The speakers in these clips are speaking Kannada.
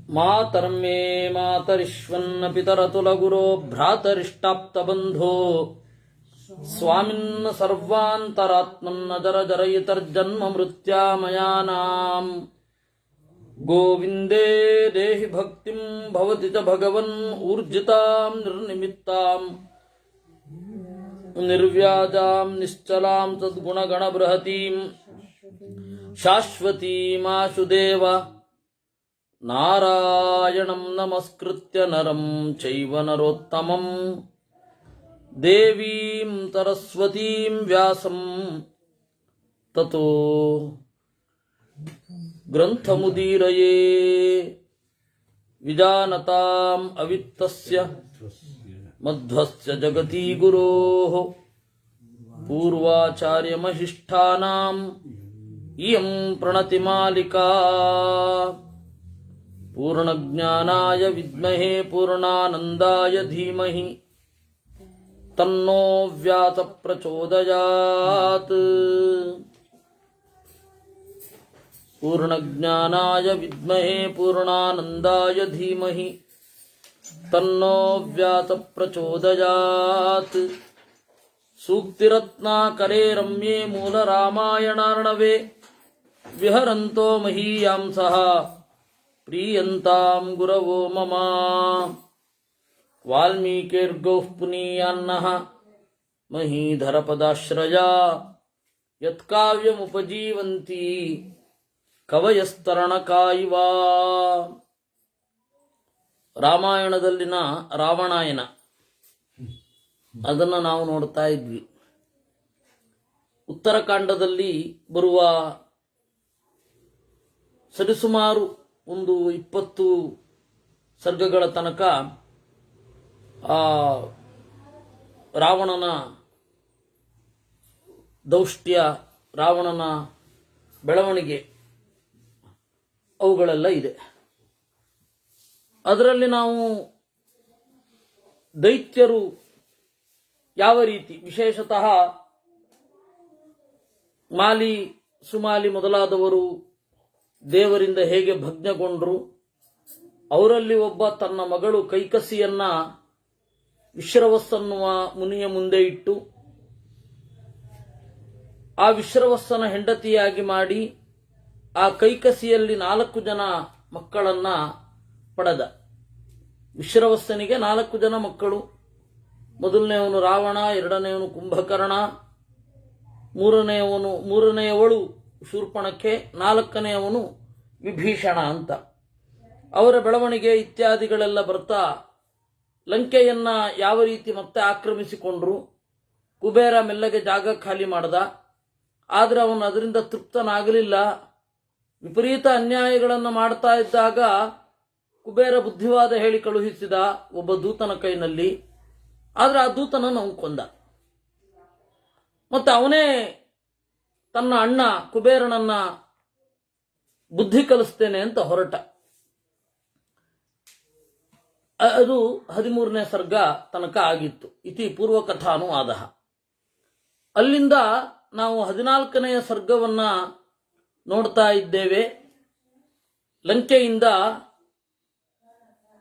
ಮಾತರ್ಮೇ ಮಾತರಿಶ್ವನ್ನ ಪಿತರತುಲಗುರೋ ಭ್ರಾತರಿಷ್ಟಾಪ್ತಬಂಧೋ ಸ್ವಾಮಿನ್ನ ಸರ್ವಾಂತರಾತ್ಮನ್ನ ಜರ ಜರಯಿತರ್ಜನ್ಮ ಮೃತ್ಯಾಮಯಾನಾಂ ಗೋವಿಂದೇ ದೇಹಿ ಭಕ್ತಿಂ ಭವತಿ ಚ ಭಗವನ್ ಊರ್ಜಿತಾಂ ನಿರ್ನಿಮಿತ್ತಾಂ ನಿರ್ವ್ಯಾಜಾಂ ನಿಶ್ಚಲಾಂ ಸದ್ಗುಣಗಣಬೃಹತೀಂ ಶಾಶ್ವತೀಮಾಶುದೇವ ನಾರಾಯಣಂ ನಮಸ್ಕೃತ್ಯ ನರಂ ಚೈವ ನರೋತ್ತಮಂ ದೇವೀಂ ಸರಸ್ವತೀಂ ವ್ಯಾಸಂ ತತೋ ಗ್ರಂಥಮುದೀರಯೇ ವಿಜಾನತಾಂ ಅವಿತ್ತಸ್ಯ ಮಧ್ವಸ್ಯ ಜಗತಿ ಗುರೋಃ ಪೂರ್ವಾಚಾರ್ಯಮಹಿಷ್ಠಾನಾಂ ಇಯಂ ಪ್ರಣತಿಮಾಲಿಕಾ ಪೂರ್ಣಜ್ಞಾನಾಯ ವಿದ್ಮಹೇ ಪೂರ್ಣಾನಂದಾಯ ಧೀಮಹಿ ತನ್ನೋ ವ್ಯಾಸ ಪ್ರಚೋದಯಾತ್. ಪೂರ್ಣಜ್ಞಾನಾಯ ವಿದ್ಮಹೇ ಪೂರ್ಣಾನಂದಾಯ ಧೀಮಹಿ ತನ್ನೋ ವ್ಯಾಸ ಪ್ರಚೋದಯಾತ್. ಸೂಕ್ತಿರತ್ನಾಕರೇ ರಮ್ಯೇ ಮೂಲರಾಮಾಯಣಾರ್ಣವೇ ವಿಹರಂತೋ ಮಹೀಯಾಂಸಃ ಪ್ರೀಯಂತಾಂ ಗುರವೋ ಮಮ. ವಾಲ್ಮೀಕಿರ್ಗೌಃ ಪುನೀಯಾನ್ನಃ ಮಹೀಧರಪದಾಶ್ರಯಾ ಯತ್ಕಾವ್ಯಮುಪಜೀವಂತಿ ಕವಯಸ್ತರಣಕಾ ಇವ. ರಾಮಾಯಣದಲ್ಲಿನ ರಾವಣಾಯನ ಅದನ್ನು ನಾವು ನೋಡ್ತಾ ಇದ್ವಿ. ಉತ್ತರಕಾಂಡದಲ್ಲಿ ಬರುವ ಸರಿಸುಮಾರು ಒಂದು 20 ಸರ್ಗಗಳ ತನಕ ರಾವಣನ ದೌಷ್ಟ್ಯ, ರಾವಣನ ಬೆಳವಣಿಗೆ ಅವುಗಳೆಲ್ಲ ಇದೆ. ಅದರಲ್ಲಿ ನಾವು ದೈತ್ಯರು ಯಾವ ರೀತಿ, ವಿಶೇಷತಃ ಮಾಲಿ ಸುಮಾಲಿ ಮೊದಲಾದವರು ದೇವರಿಂದ ಹೇಗೆ ಭಗ್ನಗೊಂಡ್ರು, ಅವರಲ್ಲಿ ಒಬ್ಬ ತನ್ನ ಮಗಳು ಕೈಕಸಿಯನ್ನ ವಿಶ್ರವಸ್ಸನ್ನುವ ಮುನಿಯ ಮುಂದೆ ಇಟ್ಟು ಆ ವಿಶ್ರವಸ್ಸನ ಹೆಂಡತಿಯಾಗಿ ಮಾಡಿ ಆ ಕೈಕಸಿಯಲ್ಲಿ 4 ಜನ ಮಕ್ಕಳನ್ನ ಪಡೆದ. ವಿಶ್ರವಸ್ಸನಿಗೆ 4 ಜನ ಮಕ್ಕಳು. ಮೊದಲನೆಯವನು ರಾವಣ, ಎರಡನೆಯವನು ಕುಂಭಕರ್ಣ, ಮೂರನೆಯವಳು ಶೂರ್ಪಣಖೆ, 4ನೆಯವನು ವಿಭೀಷಣ ಅಂತ. ಅವರ ಬೆಳವಣಿಗೆ ಇತ್ಯಾದಿಗಳೆಲ್ಲ ಬರ್ತಾ ಲಂಕೆಯನ್ನ ಯಾವ ರೀತಿ ಮತ್ತೆ ಆಕ್ರಮಿಸಿಕೊಂಡ್ರು. ಕುಬೇರ ಮೆಲ್ಲಗೆ ಜಾಗ ಖಾಲಿ ಮಾಡ್ದ. ಆದರೆ ಅವನು ಅದರಿಂದ ತೃಪ್ತನಾಗಲಿಲ್ಲ. ವಿಪರೀತ ಅನ್ಯಾಯಗಳನ್ನು ಮಾಡ್ತಾ ಇದ್ದಾಗ ಕುಬೇರ ಬುದ್ಧಿವಾದ ಹೇಳಿ ಕಳುಹಿಸಿದ ಒಬ್ಬ ದೂತನ ಕೈನಲ್ಲಿ. ಆದರೆ ಆ ದೂತನನ್ನು ಅವನು ಕೊಂದ. ಮತ್ತೆ ಅವನೇ ತನ್ನ ಅಣ್ಣ ಕುಬೇರನನ್ನ ಬುದ್ಧಿ ಕಲಿಸ್ತೇನೆ ಅಂತ ಹೊರಟ. ಅದು 13ನೇ ಸರ್ಗ ತನಕ ಆಗಿತ್ತು. ಇತಿ ಪೂರ್ವಕಥಾನುವಾದ. ಅಲ್ಲಿಂದ ನಾವು 14ನೆಯ ಸರ್ಗವನ್ನ ನೋಡ್ತಾ ಇದ್ದೇವೆ. ಲಂಕೆಯಿಂದ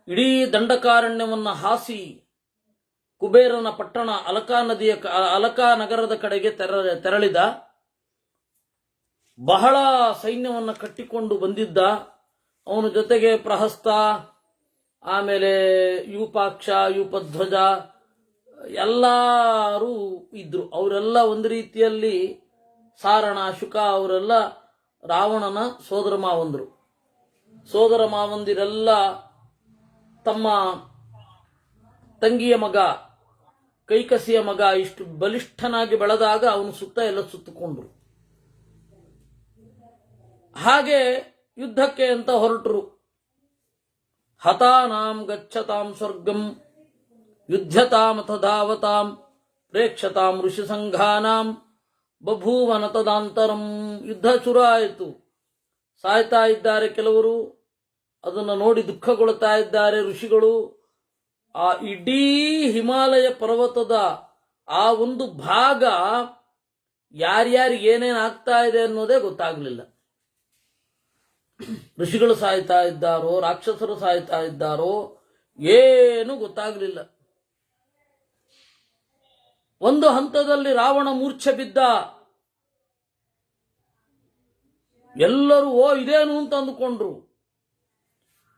ಇಡೀ ದಂಡಕಾರಣ್ಯವನ್ನ ಹಾಸಿ ಕುಬೇರನ ಪಟ್ಟಣ ಅಲಕಾ ನಗರದ ಕಡೆಗೆ ತೆರಳಿದ. ಬಹಳ ಸೈನ್ಯವನ್ನು ಕಟ್ಟಿಕೊಂಡು ಬಂದಿದ್ದ. ಅವನ ಜೊತೆಗೆ ಪ್ರಹಸ್ತ, ಆಮೇಲೆ ಯೂಪಾಕ್ಷ, ಯೂಪಧ್ವಜ ಎಲ್ಲರೂ ಇದ್ರು. ಅವರೆಲ್ಲ ಒಂದು ರೀತಿಯಲ್ಲಿ ಸಾರಣ, ಶುಕ ಅವರೆಲ್ಲ ರಾವಣನ ಸೋದರ ಮಾವಂದರು. ಸೋದರ ಮಾವಂದಿರೆಲ್ಲ ತಮ್ಮ ತಂಗಿಯ ಮಗ ಕೈಕಸಿಯ ಮಗ ಇಷ್ಟು ಬಲಿಷ್ಠನಾಗಿ ಬೆಳೆದಾಗ ಅವನು ಸುತ್ತ ಎಲ್ಲ ಸುತ್ತಕೊಂಡ್ರು. ಹಾಗೆ ಯುದ್ಧಕ್ಕೆ ಅಂತ ಹೊರಟರು. ಹತಾನಾಂ ಗಚ್ಚತಾಂ ಸ್ವರ್ಗಂ ಯುದ್ಧತಾಮಥ ಧಾವತಾಂ ಪ್ರೇಕ್ಷತಾಂ ಋಷಿ ಸಂಘಾನಾಂ ಬಭೂವನ ತದಾಂತರಂ. ಯುದ್ಧ ಶುರು ಆಯಿತು. ಸಾಯ್ತಾ ಇದ್ದಾರೆ ಕೆಲವರು, ಅದನ್ನು ನೋಡಿ ದುಃಖಗೊಳ್ತಾ ಇದ್ದಾರೆ ಋಷಿಗಳು. ಆ ಇಡೀ ಹಿಮಾಲಯ ಪರ್ವತದ ಆ ಒಂದು ಭಾಗ ಯಾರ್ಯಾರಿಗೆ ಏನೇನು ಆಗ್ತಾ ಇದೆ ಅನ್ನೋದೇ ಗೊತ್ತಾಗಲಿಲ್ಲ. ಋಷಿಗಳು ಸಾಯ್ತಾ ಇದ್ದಾರೋ ರಾಕ್ಷಸರು ಸಾಯ್ತಾ ಇದ್ದಾರೋ ಏನು ಗೊತ್ತಾಗಲಿಲ್ಲ. ಒಂದು ಹಂತದಲ್ಲಿ ರಾವಣ ಮೂರ್ಛೆ ಬಿದ್ದ. ಎಲ್ಲರೂ ಇದೇನು ಅಂತ ಅಂದುಕೊಂಡ್ರು.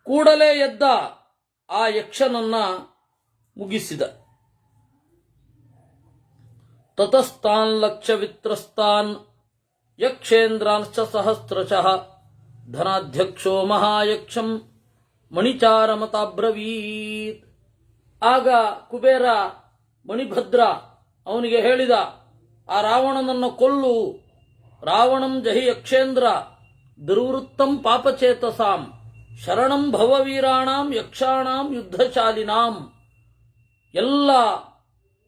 ಕೂಡಲೇ ಎದ್ದ ಆ ಯಕ್ಷನನ್ನ ಮುಗಿಸಿದ. ತತಸ್ತಾನ್ ಲಕ್ಷವಿತ್ರಸ್ತಾನ್ ಯಕ್ಷೇಂದ್ರಾಂಶ್ಚ ಸಹಸ್ರಶಃ ಧನಾಧ್ಯಕ್ಷೋ ಮಹಾಯಕ್ಷಂ ಮಣಿಚಾರಮತಾಬ್ರವೀತ್. ಆಗ ಕುಬೇರ ಮಣಿಭದ್ರ ಅವನಿಗೆ ಹೇಳಿದ, ಆ ರಾವಣನನ್ನು ಕೊಲ್ಲು. ರಾವಣಂ ಜಹಿ ಯಕ್ಷೇಂದ್ರ ದುರ್ವೃತ್ತಂ ಪಾಪಚೇತಸಾಂ ಶರಣಂ ಭವವೀರಾಣಾಂ ಯಕ್ಷಾಣಾಂ ಯುದ್ಧಶಾಲಿನಾಂ. ಎಲ್ಲ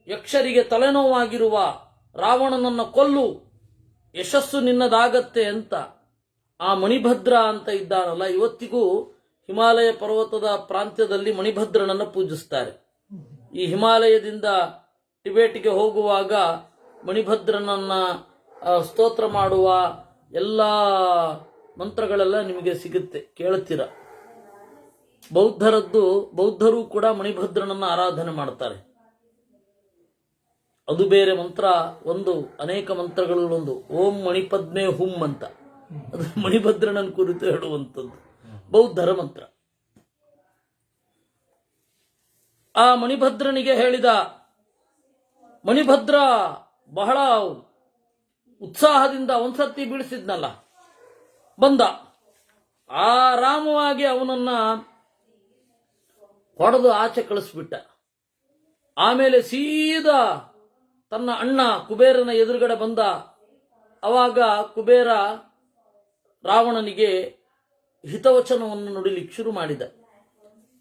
ಯಕ್ಷರಿಗೆ ತಲೆನೋವಾಗಿರುವ ರಾವಣನನ್ನು ಕೊಲ್ಲು, ಯಶಸ್ಸು ನಿನ್ನದಾಗತ್ತೆ ಅಂತ. ಆ ಮಣಿಭದ್ರ ಅಂತ ಇದ್ದಾನಲ್ಲ, ಇವತ್ತಿಗೂ ಹಿಮಾಲಯ ಪರ್ವತದ ಪ್ರಾಂತ್ಯದಲ್ಲಿ ಮಣಿಭದ್ರನನ್ನು ಪೂಜಿಸ್ತಾರೆ. ಈ ಹಿಮಾಲಯದಿಂದ ಟಿಬೇಟ್ಗೆ ಹೋಗುವಾಗ ಮಣಿಭದ್ರನನ್ನ ಸ್ತೋತ್ರ ಮಾಡುವ ಎಲ್ಲ ಮಂತ್ರಗಳೆಲ್ಲ ನಿಮಗೆ ಸಿಗುತ್ತೆ, ಕೇಳ್ತೀರ. ಬೌದ್ಧರು ಕೂಡ ಮಣಿಭದ್ರನನ್ನ ಆರಾಧನೆ ಮಾಡ್ತಾರೆ. ಅದು ಬೇರೆ ಮಂತ್ರ, ಒಂದು ಅನೇಕ ಮಂತ್ರಗಳಲ್ಲೊಂದು ಓಂ ಮಣಿಪದ್ಮೆ ಹುಂ ಅಂತ, ಅದು ಮಣಿಭದ್ರನನ್ನು ಕುರಿತು ಹೇಳುವಂಥದ್ದು ಬೌದ್ಧರ ಮಂತ್ರ. ಆ ಮಣಿಭದ್ರನಿಗೆ ಹೇಳಿದ. ಮಣಿಭದ್ರ ಬಹಳ ಉತ್ಸಾಹದಿಂದ ಒಂದ್ಸರ್ತಿ ಬೀಳಿಸಿದ್ನಲ್ಲ, ಬಂದ. ಆರಾಮವಾಗಿ ಅವನನ್ನ ಹೊಡೆದು ಆಚೆ ಕಳಿಸ್ಬಿಟ್ಟ. ಆಮೇಲೆ ಸೀದಾ ತನ್ನ ಅಣ್ಣ ಕುಬೇರನ ಎದುರುಗಡೆ ಬಂದ. ಅವಾಗ ಕುಬೇರ ರಾವಣನಿಗೆ ಹಿತವಚನವನ್ನು ನುಡಿಲಿಕ್ಕೆ ಶುರು ಮಾಡಿದ.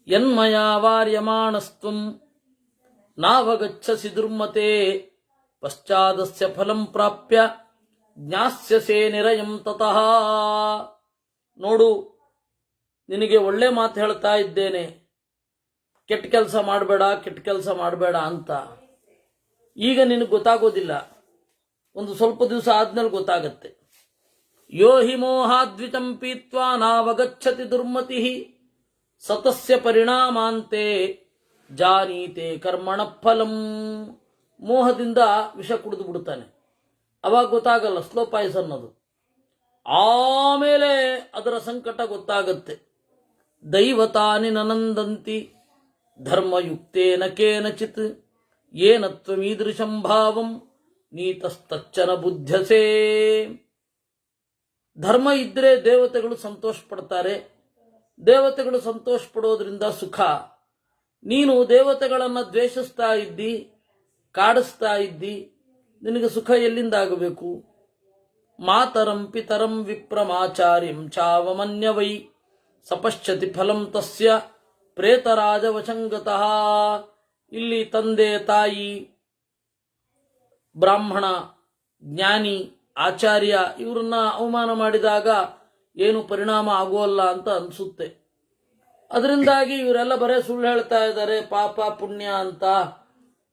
ಯನ್ಮಯ ವಾರ್ಯಮಾಣಸ್ತ್ವಂ ನಾವಗಚ್ಚಸಿ ದುರ್ಮತೆ ಪಶ್ಚಾದಸ್ಯ ಫಲಂ ಪ್ರಾಪ್ಯ ಜ್ಞಾಸ್ಯಸೇ ನಿರಯಂ ತತಃ. ನೋಡು, ನಿನಗೆ ಒಳ್ಳೆ ಮಾತು ಹೇಳ್ತಾ ಇದ್ದೇನೆ, ಕೆಟ್ಟ ಕೆಲಸ ಮಾಡಬೇಡ ಅಂತ. ಈಗ ನಿನಗೆ ಗೊತ್ತಾಗೋದಿಲ್ಲ, ಒಂದು ಸ್ವಲ್ಪ ದಿವಸ ಆದ್ಮೇಲೆ ಗೊತ್ತಾಗತ್ತೆ. ಯೋ ಹಿ ಮೋಹಾದ್ವಿತಂ ಪೀತ್ವಾ ನಾವಗಚ್ಚತಿ ದುರ್ಮತಿ ಸತಸ್ಯ ಪರಿಣಾಮಾಂತೆ ಜಾನೀತೆ ಕರ್ಮಣ ಫಲಂ. ಮೋಹದಿಂದ ವಿಷ ಕುಡಿದು ಬಿಡುತ್ತಾನೆ, ಅವಾಗ ಗೊತ್ತಾಗಲ್ಲ ಸ್ಲೋ ಪಾಯ್ಸನ್ ಅದು. ಆಮೇಲೆ ಅದರ ಸಂಕಟ ಗೊತ್ತಾಗತ್ತೆ. ದೈವತಾನಿ ನನಂದಂತಿ ಧರ್ಮಯುಕ್ತೇನ ಕೇನಚಿತ್ ಏನ ತ್ವಮೀದೃಶಂ ಭಾವಂ ನೀತಸ್ತಚ್ಚನ ಬುದ್ಧಸೇ. ಧರ್ಮ ಇದ್ರೆ ದೇವತೆಗಳು ಸಂತೋಷ ಪಡ್ತಾರೆ, ದೇವತೆಗಳು ಸಂತೋಷ ಪಡೋದ್ರಿಂದ ಸುಖ. ನೀನು ದೇವತೆಗಳನ್ನು ದ್ವೇಷಿಸ್ತಾ ಇದ್ದಿ, ಕಾಡಿಸ್ತಾ ಇದ್ದಿ, ನಿನಗೆ ಸುಖ ಎಲ್ಲಿಂದ ಆಗಬೇಕು? ಮಾತರಂ ಪಿತರಂ ವಿಪ್ರಮಾಚಾರ್ಯಂ ಚಾವಮನ್ಯವೈ ಸಪಶ್ಯತಿ ಫಲಂ ತಸ್ಯ ಪ್ರೇತರಾಜವಶಂಗತಃ. ಇಲ್ಲಿ ತಂದೆ ತಾಯಿ, ಬ್ರಾಹ್ಮಣ, ಜ್ಞಾನಿ, ಆಚಾರ್ಯ ಇವರನ್ನ ಅವಮಾನ ಮಾಡಿದಾಗ ಏನು ಪರಿಣಾಮ ಆಗೋಲ್ಲ ಅಂತ ಅನ್ಸುತ್ತೆ. ಅದರಿಂದಾಗಿ ಇವರೆಲ್ಲ ಬರೇ ಸುಳ್ಳು ಹೇಳ್ತಾ ಇದ್ದಾರೆ, ಪಾಪ ಪುಣ್ಯ ಅಂತ.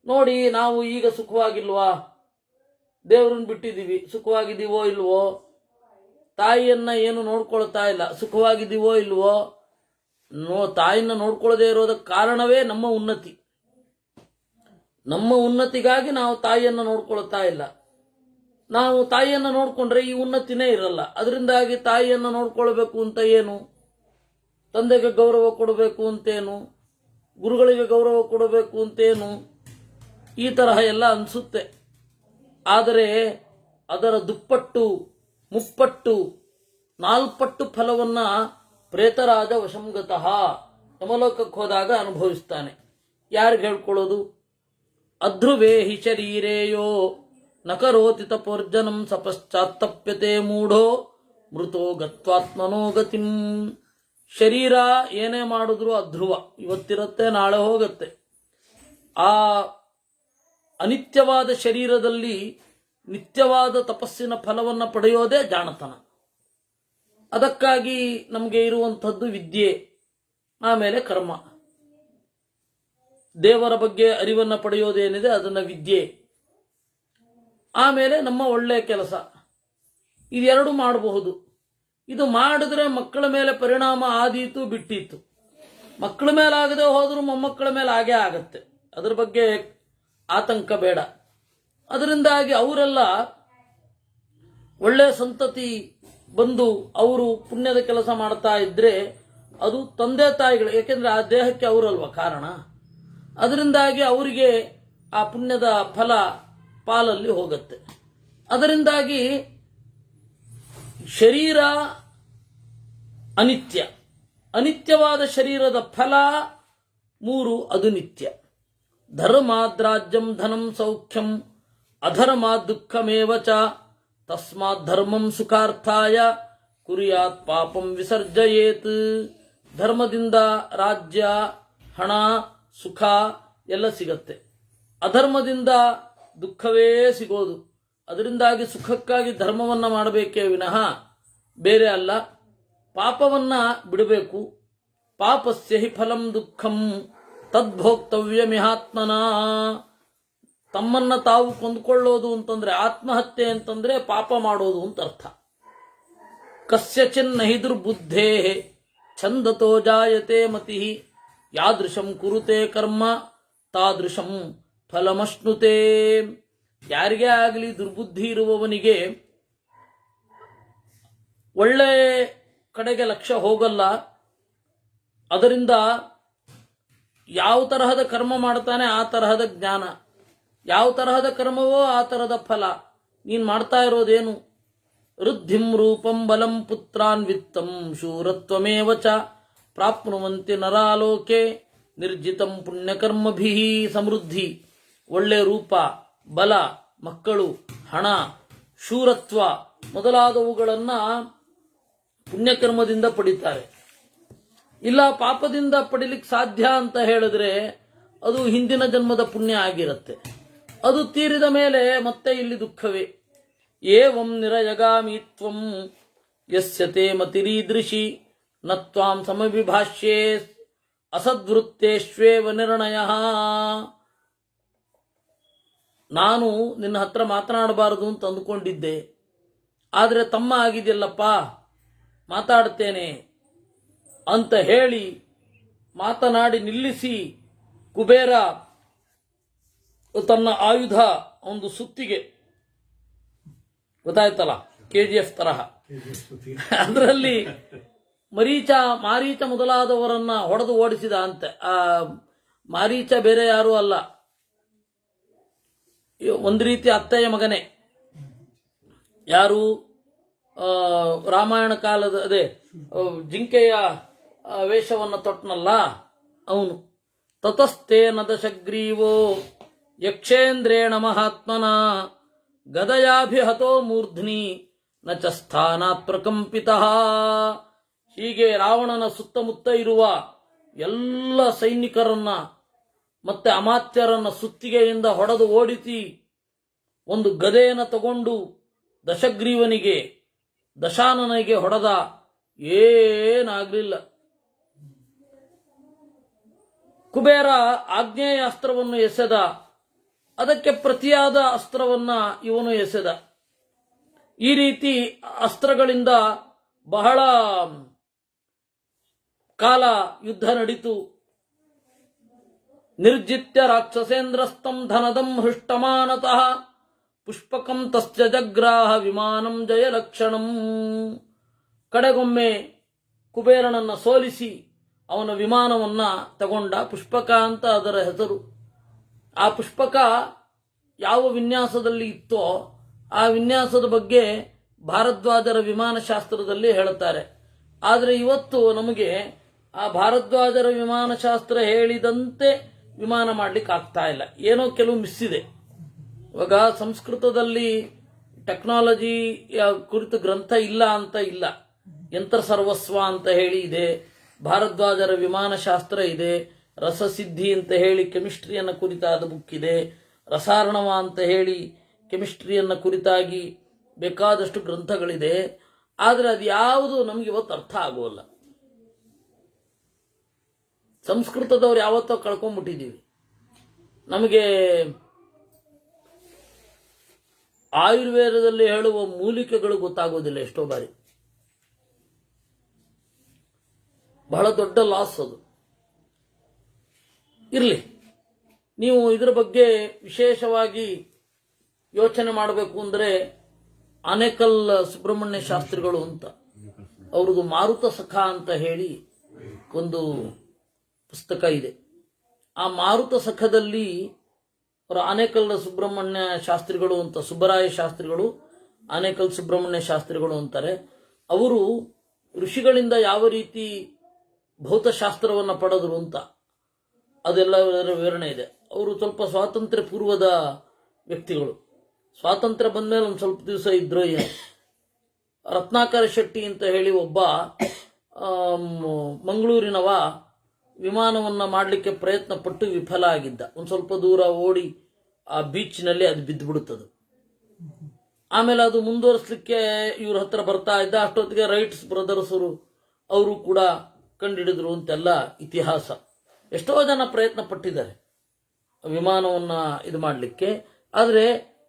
ನೋಡಿ, ನಾವು ಈಗ ಸುಖವಾಗಿಲ್ವಾ? ದೇವ್ರನ್ನ ಬಿಟ್ಟಿದ್ದೀವಿ, ಸುಖವಾಗಿದ್ದೀವೋ ಇಲ್ವೋ? ತಾಯಿಯನ್ನ ಏನು ನೋಡ್ಕೊಳ್ತಾ ಇಲ್ಲ, ಸುಖವಾಗಿದ್ದೀವೋ ಇಲ್ವೋ? ತಾಯಿಯನ್ನ ನೋಡ್ಕೊಳ್ಳದೆ ಇರೋದಕ್ಕೆ ಕಾರಣವೇ ನಮ್ಮ ಉನ್ನತಿ. ನಮ್ಮ ಉನ್ನತಿಗಾಗಿ ನಾವು ತಾಯಿಯನ್ನು ನೋಡ್ಕೊಳ್ತಾ ಇಲ್ಲ. ನಾವು ತಾಯಿಯನ್ನು ನೋಡ್ಕೊಂಡ್ರೆ ಈ ಉನ್ನತಿನೇ ಇರಲ್ಲ. ಅದರಿಂದಾಗಿ ತಾಯಿಯನ್ನು ನೋಡ್ಕೊಳ್ಬೇಕು ಅಂತ ಏನು, ತಂದೆಗೆ ಗೌರವ ಕೊಡಬೇಕು ಅಂತೇನು, ಗುರುಗಳಿಗೆ ಗೌರವ ಕೊಡಬೇಕು ಅಂತೇನು, ಈ ತರಹ ಎಲ್ಲ ಅನಿಸುತ್ತೆ. ಆದರೆ ಅದರ ದುಪ್ಪಟ್ಟು, ಮುಪ್ಪಟ್ಟು, 4 ಪಟ್ಟು ಫಲವನ್ನ ಪ್ರೇತರಾಜ ವಶಂಗತಃ ಯಮಲೋಕಕ್ಕೆ ಹೋದಾಗ ಅನುಭವಿಸ್ತಾನೆ. ಯಾರಿಗೆ ಹೇಳ್ಕೊಳ್ಳೋದು? ಅಧ್ರುವೇ ಹಿ ಶರೀರೇಯೋ ನಕರೋತಿ ತಪೋರ್ಜನಂ ಸಪಶ್ಚಾತ್ತಪ್ಯತೆ ಮೂಢೋ ಮೃತೋ ಗತ್ವಾತ್ಮನೋ ಗತಿಂ. ಶರೀರ ಏನೇ ಮಾಡಿದ್ರು ಅಧ್ರುವ, ಇವತ್ತಿರುತ್ತೆ ನಾಳೆ ಹೋಗುತ್ತೆ. ಆ ಅನಿತ್ಯವಾದ ಶರೀರದಲ್ಲಿ ನಿತ್ಯವಾದ ತಪಸ್ಸಿನ ಫಲವನ್ನು ಪಡೆಯೋದೇ ಜಾಣತನ. ಅದಕ್ಕಾಗಿ ನಮಗೆ ಇರುವಂಥದ್ದು ವಿದ್ಯೆ, ಆಮೇಲೆ ಕರ್ಮ. ದೇವರ ಬಗ್ಗೆ ಅರಿವನ್ನು ಪಡೆಯೋದೇನಿದೆ ಅದನ್ನ ವಿದ್ಯೆ, ಆಮೇಲೆ ನಮ್ಮ ಒಳ್ಳೆಯ ಕೆಲಸ. ಇದೆರಡು ಮಾಡಬಹುದು. ಇದು ಮಾಡಿದ್ರೆ ಮಕ್ಕಳ ಮೇಲೆ ಪರಿಣಾಮ ಆದೀತು ಬಿಟ್ಟಿತ್ತು. ಮಕ್ಕಳ ಮೇಲೆ ಆಗದೆ ಹೋದ್ರೂ ಮೊಮ್ಮಕ್ಕಳ ಮೇಲೆ ಆಗೇ ಆಗತ್ತೆ. ಅದ್ರ ಬಗ್ಗೆ ಆತಂಕ ಬೇಡ. ಅದರಿಂದಾಗಿ ಅವರೆಲ್ಲ ಒಳ್ಳೆ ಸಂತತಿ ಬಂದು ಅವರು ಪುಣ್ಯದ ಕೆಲಸ ಮಾಡ್ತಾ ಇದ್ರೆ ಅದು ತಂದೆ ತಾಯಿಗಳು, ಯಾಕೆಂದ್ರೆ ಆ ದೇಹಕ್ಕೆ ಅವರಲ್ವ ಕಾರಣ. ಅದರಿಂದಾಗಿ ಅವರಿಗೆ ಆ ಪುಣ್ಯದ ಫಲ ಪಾಲಲ್ಲಿ ಹೋಗುತ್ತೆ. ಅದರಿಂದಾಗಿ ಶರೀರ ಅನಿತ್ಯ, ಅನಿತ್ಯವಾದ ಶರೀರದ ಫಲ 3 ಅದು ನಿತ್ಯ. ಧರ್ಮಾದ್ರಾಜ್ಯಂ ಧನಂ ಸೌಖ್ಯಂ ಅಧರ್ಮಾದ್ ದುಃಖಮೇವ ಚ ತಸ್ಮಾತ್ ಧರ್ಮಂ ಸುಖಾರ್ಥಾಯ ಕುರ್ಯಾತ್ ಪಾಪಂ ವಿಸರ್ಜಯೇತ್. ಧರ್ಮದಿಂದ ರಾಜ್ಯ, ಹಣ, ಸುಖ ಎಲ್ಲ ಸಿಗತ್ತೆ. ಅಧರ್ಮದಿಂದ ದುಃಖವೇ ಸಿಗೋದು. ಅದರಿಂದಾಗಿ ಸುಖಕ್ಕಾಗಿ ಧರ್ಮವನ್ನ ಮಾಡಬೇಕೇ ವಿನಃ ಬೇರೆ ಅಲ್ಲ. ಪಾಪವನ್ನ ಬಿಡಬೇಕು. ಪಾಪಸ್ಯ ಹಿ ಫಲಂ ದುಃಖಂ ತದ್ಭೋಕ್ತವ್ಯಮಿಹಾತ್ಮನ. ತಮ್ಮನ್ನ ತಾವು ಕೊಂದುಕೊಳ್ಳೋದು ಅಂತಂದ್ರೆ, ಆತ್ಮಹತ್ಯೆ ಅಂತಂದ್ರೆ ಪಾಪ ಮಾಡೋದು ಅಂತ ಅರ್ಥ. ಕಸ್ಯಚಿನ್ ನಹಿ ದುರ್ಬುದ್ಧೇ ಛಂದತೋ ಜಾಯತೆ ಮತಿ ಯಾದೃಶಂ ಕುರುತೆ ಕರ್ಮ ತಾದೃಶಂ ಫಲಮಶ್ನುತೆ. ಯಾರಿಗೇ ಆಗಲಿ ದುರ್ಬುದ್ಧಿ ಇರುವವನಿಗೆ ಒಳ್ಳೆ ಕಡೆಗೆ ಲಕ್ಷ್ಯ ಹೋಗಲ್ಲ. ಅದರಿಂದ ಯಾವ ತರಹದ ಕರ್ಮ ಮಾಡ್ತಾನೆ ಆ ತರಹದ ಜ್ಞಾನ, ಯಾವ ತರಹದ ಕರ್ಮವೋ ಆ ತರಹದ ಫಲ. ನೀನ್ ಮಾಡ್ತಾ ಇರೋದೇನು? ವೃದ್ಧಿಂ ರೂಪಂ ಬಲಂ ಪುತ್ರಾನ್ ವಿತ್ತಂ ಶೂರತ್ವಮೇವ ಚ ಪ್ರಾಪ್ನುವಂತಿ ನರಾಲೋಕೆ ನಿರ್ಜಿತಂ ಪುಣ್ಯಕರ್ಮಭಿ. ಸಮೃದ್ಧಿ, ಒಳ್ಳೆ ರೂಪ, ಬಲ, ಮಕ್ಕಳು, ಹಣ, ಶೂರತ್ವ ಮೊದಲಾದವುಗಳನ್ನ ಪುಣ್ಯಕರ್ಮದಿಂದ ಪಡಿತಾರೆ. ಇಲ್ಲ ಪಾಪದಿಂದ ಪಡಿಲಿಕ್ಕೆ ಸಾಧ್ಯ ಅಂತ ಹೇಳಿದ್ರೆ ಅದು ಹಿಂದಿನ ಜನ್ಮದ ಪುಣ್ಯ ಆಗಿರುತ್ತೆ. ಅದು ತೀರಿದ ಮೇಲೆ ಮತ್ತೆ ಇಲ್ಲಿ ದುಃಖವೇ. ಏವಂ ನಿರಯಗಾಮಿತ್ವಂ ಯಸ್ಯತೆ ಮತಿರೀದೃಶಿ ನತ್ವಾಂ ಸಮವಿಭಾಷ್ಯೇ ಅಸದ್ವೃತ್ತೇಶ್ವೇವ ನಿರ್ಣಯ. ನಾನು ನಿನ್ನ ಹತ್ರ ಮಾತನಾಡಬಾರದು ಅಂತ ಅಂದುಕೊಂಡಿದ್ದೆ, ಆದರೆ ತಮ್ಮ ಆಗಿದೆಯಲ್ಲಪ್ಪ ಮಾತಾಡ್ತೇನೆ ಅಂತ ಹೇಳಿ ಮಾತನಾಡಿ ನಿಲ್ಲಿಸಿ ಕುಬೇರ ತನ್ನ ಆಯುಧ ಒಂದು ಸುತ್ತಿಗೆ, ಗೊತ್ತಾಯ್ತಲ್ಲ KGF ತರಹ, ಅದರಲ್ಲಿ ಮಾರೀಚ ಮೊದಲಾದವರನ್ನ ಹೊಡೆದು ಓಡಿಸಿದ ಅಂತೆ. ಆ ಮಾರೀಚ ಬೇರೆ ಯಾರೂ ಅಲ್ಲ, ಒಂದು ರೀತಿ ಅತ್ತೆಯ ಮಗನೇ. ಯಾರು? ರಾಮಾಯಣ ಕಾಲದ ಅದೇ ಜಿಂಕೆಯ ವೇಷವನ್ನು ತೊಟ್ಟನಲ್ಲ ಅವನು. ತತಸ್ತೇನ ದಶಗ್ರೀವೋ ಯಕ್ಷೇಂದ್ರೇಣ ಮಹಾತ್ಮನ ಗದಯಾಭಿಹತೋ ಮೂರ್ಧ್ನಿ ನ ಚ ಸ್ಥಾನಾತ್ ಪ್ರಕಂಪಿತಃ. ಹೀಗೆ ರಾವಣನ ಸುತ್ತಮುತ್ತ ಇರುವ ಎಲ್ಲ ಸೈನಿಕರನ್ನ ಮತ್ತೆ ಅಮಾತ್ಯರನ್ನ ಸುತ್ತಿಗೆಯಿಂದ ಹೊಡೆದು ಓಡಿಸಿ ಒಂದು ಗದೆಯನ್ನು ತಗೊಂಡು ದಶಗ್ರೀವನಿಗೆ, ದಶಾನನಿಗೆ ಹೊಡೆದ. ಏನಾಗಲಿಲ್ಲ. ಕುಬೇರ ಆಗ್ನೇಯ ಅಸ್ತ್ರವನ್ನು ಎಸೆದ, ಅದಕ್ಕೆ ಪ್ರತಿಯಾದ ಅಸ್ತ್ರವನ್ನ ಇವನು ಎಸೆದ. ಈ ರೀತಿ ಅಸ್ತ್ರಗಳಿಂದ ಬಹಳ ಕಾಲ ಯುದ್ಧ ನಡೀತು. ನಿರ್ಜಿತ್ಯ ರಾಕ್ಷಸೇಂದ್ರಸ್ತಂ ಧನದಂ ಹೃಷ್ಟಮಾನತಃ ಪುಷ್ಪಕಂ ತಸ್ಯ ಜಗ್ರಾಹ ವಿಮಾನಂ ಜಯಲಕ್ಷಣಂ. ಕಡೆಗೊಮ್ಮೆ ಕುಬೇರನನ್ನ ಸೋಲಿಸಿ ಅವನ ವಿಮಾನವನ್ನ ತಗೊಂಡ. ಪುಷ್ಪಕ ಅಂತ ಅದರ ಹೆಸರು. ಆ ಪುಷ್ಪಕ ಯಾವ ವಿನ್ಯಾಸದಲ್ಲಿ ಇತ್ತೋ ಆ ವಿನ್ಯಾಸದ ಬಗ್ಗೆ ಭಾರದ್ವಾಜರ ವಿಮಾನಶಾಸ್ತ್ರದಲ್ಲಿ ಹೇಳುತ್ತಾರೆ. ಆದರೆ ಇವತ್ತು ನಮಗೆ ಆ ಭಾರದ್ವಾಜರ ವಿಮಾನಶಾಸ್ತ್ರ ಹೇಳಿದಂತೆ ವಿಮಾನ ಮಾಡ್ಲಿಕ್ಕೆ ಆಗ್ತಾ ಇಲ್ಲ. ಏನೋ ಕೆಲವು ಮಿಸ್ ಇದೆ. ಇವಾಗ ಸಂಸ್ಕೃತದಲ್ಲಿ ಟೆಕ್ನಾಲಜಿ ಕುರಿತು ಗ್ರಂಥ ಇಲ್ಲ ಅಂತ ಇಲ್ಲ. ಯಂತ್ರ ಸರ್ವಸ್ವ ಅಂತ ಹೇಳಿ ಇದೆ, ಭಾರದ್ವಾಜರ ವಿಮಾನಶಾಸ್ತ್ರ ಇದೆ, ರಸಸಿದ್ಧಿ ಅಂತ ಹೇಳಿ ಕೆಮಿಸ್ಟ್ರಿಯನ್ನು ಕುರಿತಾದ ಬುಕ್ ಇದೆ, ರಸಾರ್ಣವ ಅಂತ ಹೇಳಿ ಕೆಮಿಸ್ಟ್ರಿಯನ್ನು ಕುರಿತಾಗಿ ಬೇಕಾದಷ್ಟು ಗ್ರಂಥಗಳಿದೆ. ಆದರೆ ಅದು ಯಾವುದು ನಮ್ಗೆ ಇವತ್ತು ಅರ್ಥ ಆಗೋಲ್ಲ. ಸಂಸ್ಕೃತದವ್ರು ಯಾವತ್ತೋ ಕಳ್ಕೊಂಡ್ಬಿಟ್ಟಿದ್ದೀವಿ. ನಮಗೆ ಆಯುರ್ವೇದದಲ್ಲಿ ಹೇಳುವ ಮೂಲಿಕೆಗಳು ಗೊತ್ತಾಗೋದಿಲ್ಲ ಎಷ್ಟೋ ಬಾರಿ. ಬಹಳ ದೊಡ್ಡ ಲಾಸ್ ಅದು. ಇರಲಿ, ನೀವು ಇದರ ಬಗ್ಗೆ ವಿಶೇಷವಾಗಿ ಯೋಚನೆ ಮಾಡಬೇಕು ಅಂದರೆ ಆನೇಕಲ್ ಸುಬ್ರಹ್ಮಣ್ಯ ಶಾಸ್ತ್ರಿಗಳು ಅಂತ ಅವ್ರದ್ದು ಮಾರುತ ಸಖ ಅಂತ ಹೇಳಿ ಒಂದು ಪುಸ್ತಕ ಇದೆ. ಆ ಮಾರುತ ಸಖದಲ್ಲಿ ಅವರು ಆನೇಕಲ್ ಸುಬ್ರಹ್ಮಣ್ಯ ಶಾಸ್ತ್ರಿಗಳು ಅಂತ, ಸುಬ್ಬರಾಯ ಶಾಸ್ತ್ರಿಗಳು ಆನೇಕಲ್ ಸುಬ್ರಹ್ಮಣ್ಯ ಶಾಸ್ತ್ರಿಗಳು ಅಂತಾರೆ. ಅವರು ಋಷಿಗಳಿಂದ ಯಾವ ರೀತಿ ಭೌತಶಾಸ್ತ್ರವನ್ನು ಪಡೆದರು ಅಂತ ಅದೆಲ್ಲ ವಿವರಣೆ ಇದೆ. ಅವರು ಸ್ವಲ್ಪ ಸ್ವಾತಂತ್ರ್ಯ ಪೂರ್ವದ ವ್ಯಕ್ತಿಗಳು. ಸ್ವಾತಂತ್ರ್ಯ ಬಂದ್ಮೇಲೆ ಒಂದು ಸ್ವಲ್ಪ ದಿವಸ ಇದ್ರು. ರತ್ನಾಕರ ಶೆಟ್ಟಿ ಅಂತ ಹೇಳಿ ಒಬ್ಬ ಮಂಗಳೂರಿನವ ವಿಮಾನವನ್ನು ಮಾಡಲಿಕ್ಕೆ ಪ್ರಯತ್ನ ಪಟ್ಟು ವಿಫಲ ಆಗಿದ್ದ. ಒಂದು ಸ್ವಲ್ಪ ದೂರ ಓಡಿ ಆ ಬೀಚ್ನಲ್ಲಿ ಅದು ಬಿದ್ದು ಬಿಡುತ್ತದೆ. ಆಮೇಲೆ ಅದು ಮುಂದುವರಿಸಲಿಕ್ಕೆ ಇವ್ರ ಹತ್ರ ಬರ್ತಾ ಇದ್ದ. ಅಷ್ಟೊತ್ತಿಗೆ ರೈಟ್ಸ್ ಬ್ರದರ್ಸರು ಅವರು ಕೂಡ ಕಂಡುಹಿಡಿದ್ರು ಅಂತೆಲ್ಲ ಇತಿಹಾಸ. ಎಷ್ಟೋ ಜನ ಪ್ರಯತ್ನ ಪಟ್ಟಿದ್ದಾರೆ ವಿಮಾನವನ್ನು ಇದು ಮಾಡಲಿಕ್ಕೆ. ಆದರೆ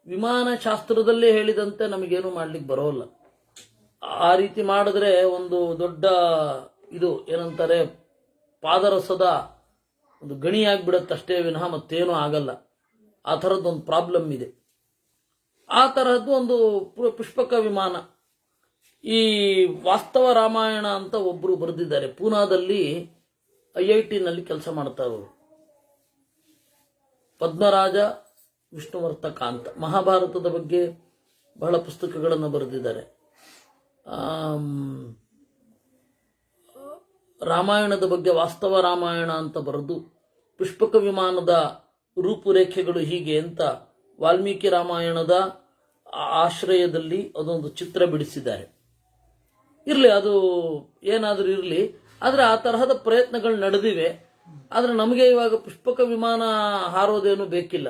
ವಿಮಾನ ಶಾಸ್ತ್ರದಲ್ಲೇ ಹೇಳಿದಂತೆ ನಮಗೇನು ಮಾಡ್ಲಿಕ್ಕೆ ಬರೋಲ್ಲ. ಆ ರೀತಿ ಮಾಡಿದ್ರೆ ಒಂದು ದೊಡ್ಡ ಇದು ಏನಂತಾರೆ ಪಾದರಸದ ಒಂದು ಗಣಿಯಾಗ್ಬಿಡತ್ತಷ್ಟೇ ವಿನಃ ಮತ್ತೇನೂ ಆಗಲ್ಲ. ಆ ಥರದ್ದೊಂದು ಪ್ರಾಬ್ಲಮ್ ಇದೆ. ಆ ತರಹದ್ದು ಒಂದು ಪುಷ್ಪಕ ವಿಮಾನ. ಈ ವಾಸ್ತವ ರಾಮಾಯಣ ಅಂತ ಒಬ್ಬರು ಬರೆದಿದ್ದಾರೆ. ಪೂನಾದಲ್ಲಿ IIT-ನಲ್ಲಿ ಕೆಲಸ ಮಾಡ್ತಾರೆ ಅವರು. ಪದ್ಮರಾಜ ವಿಷ್ಣುವರ್ತಕ ಅಂತ ಮಹಾಭಾರತದ ಬಗ್ಗೆ ಬಹಳ ಪುಸ್ತಕಗಳನ್ನು ಬರೆದಿದ್ದಾರೆ. ರಾಮಾಯಣದ ಬಗ್ಗೆ ವಾಸ್ತವ ರಾಮಾಯಣ ಅಂತ ಬರೆದು ಪುಷ್ಪಕ ವಿಮಾನದ ರೂಪುರೇಖೆಗಳು ಹೀಗೆ ಅಂತ ವಾಲ್ಮೀಕಿ ರಾಮಾಯಣದ ಆಶ್ರಯದಲ್ಲಿ ಅದೊಂದು ಚಿತ್ರ ಬಿಡಿಸಿದ್ದಾರೆ. ಇರಲಿ, ಅದು ಏನಾದರೂ ಇರಲಿ. ಆದರೆ ಆ ತರಹದ ಪ್ರಯತ್ನಗಳು ನಡೆದಿವೆ. ಆದರೆ ನಮಗೆ ಇವಾಗ ಪುಷ್ಪಕ ವಿಮಾನ ಹಾರೋದೇನು ಬೇಕಿಲ್ಲ,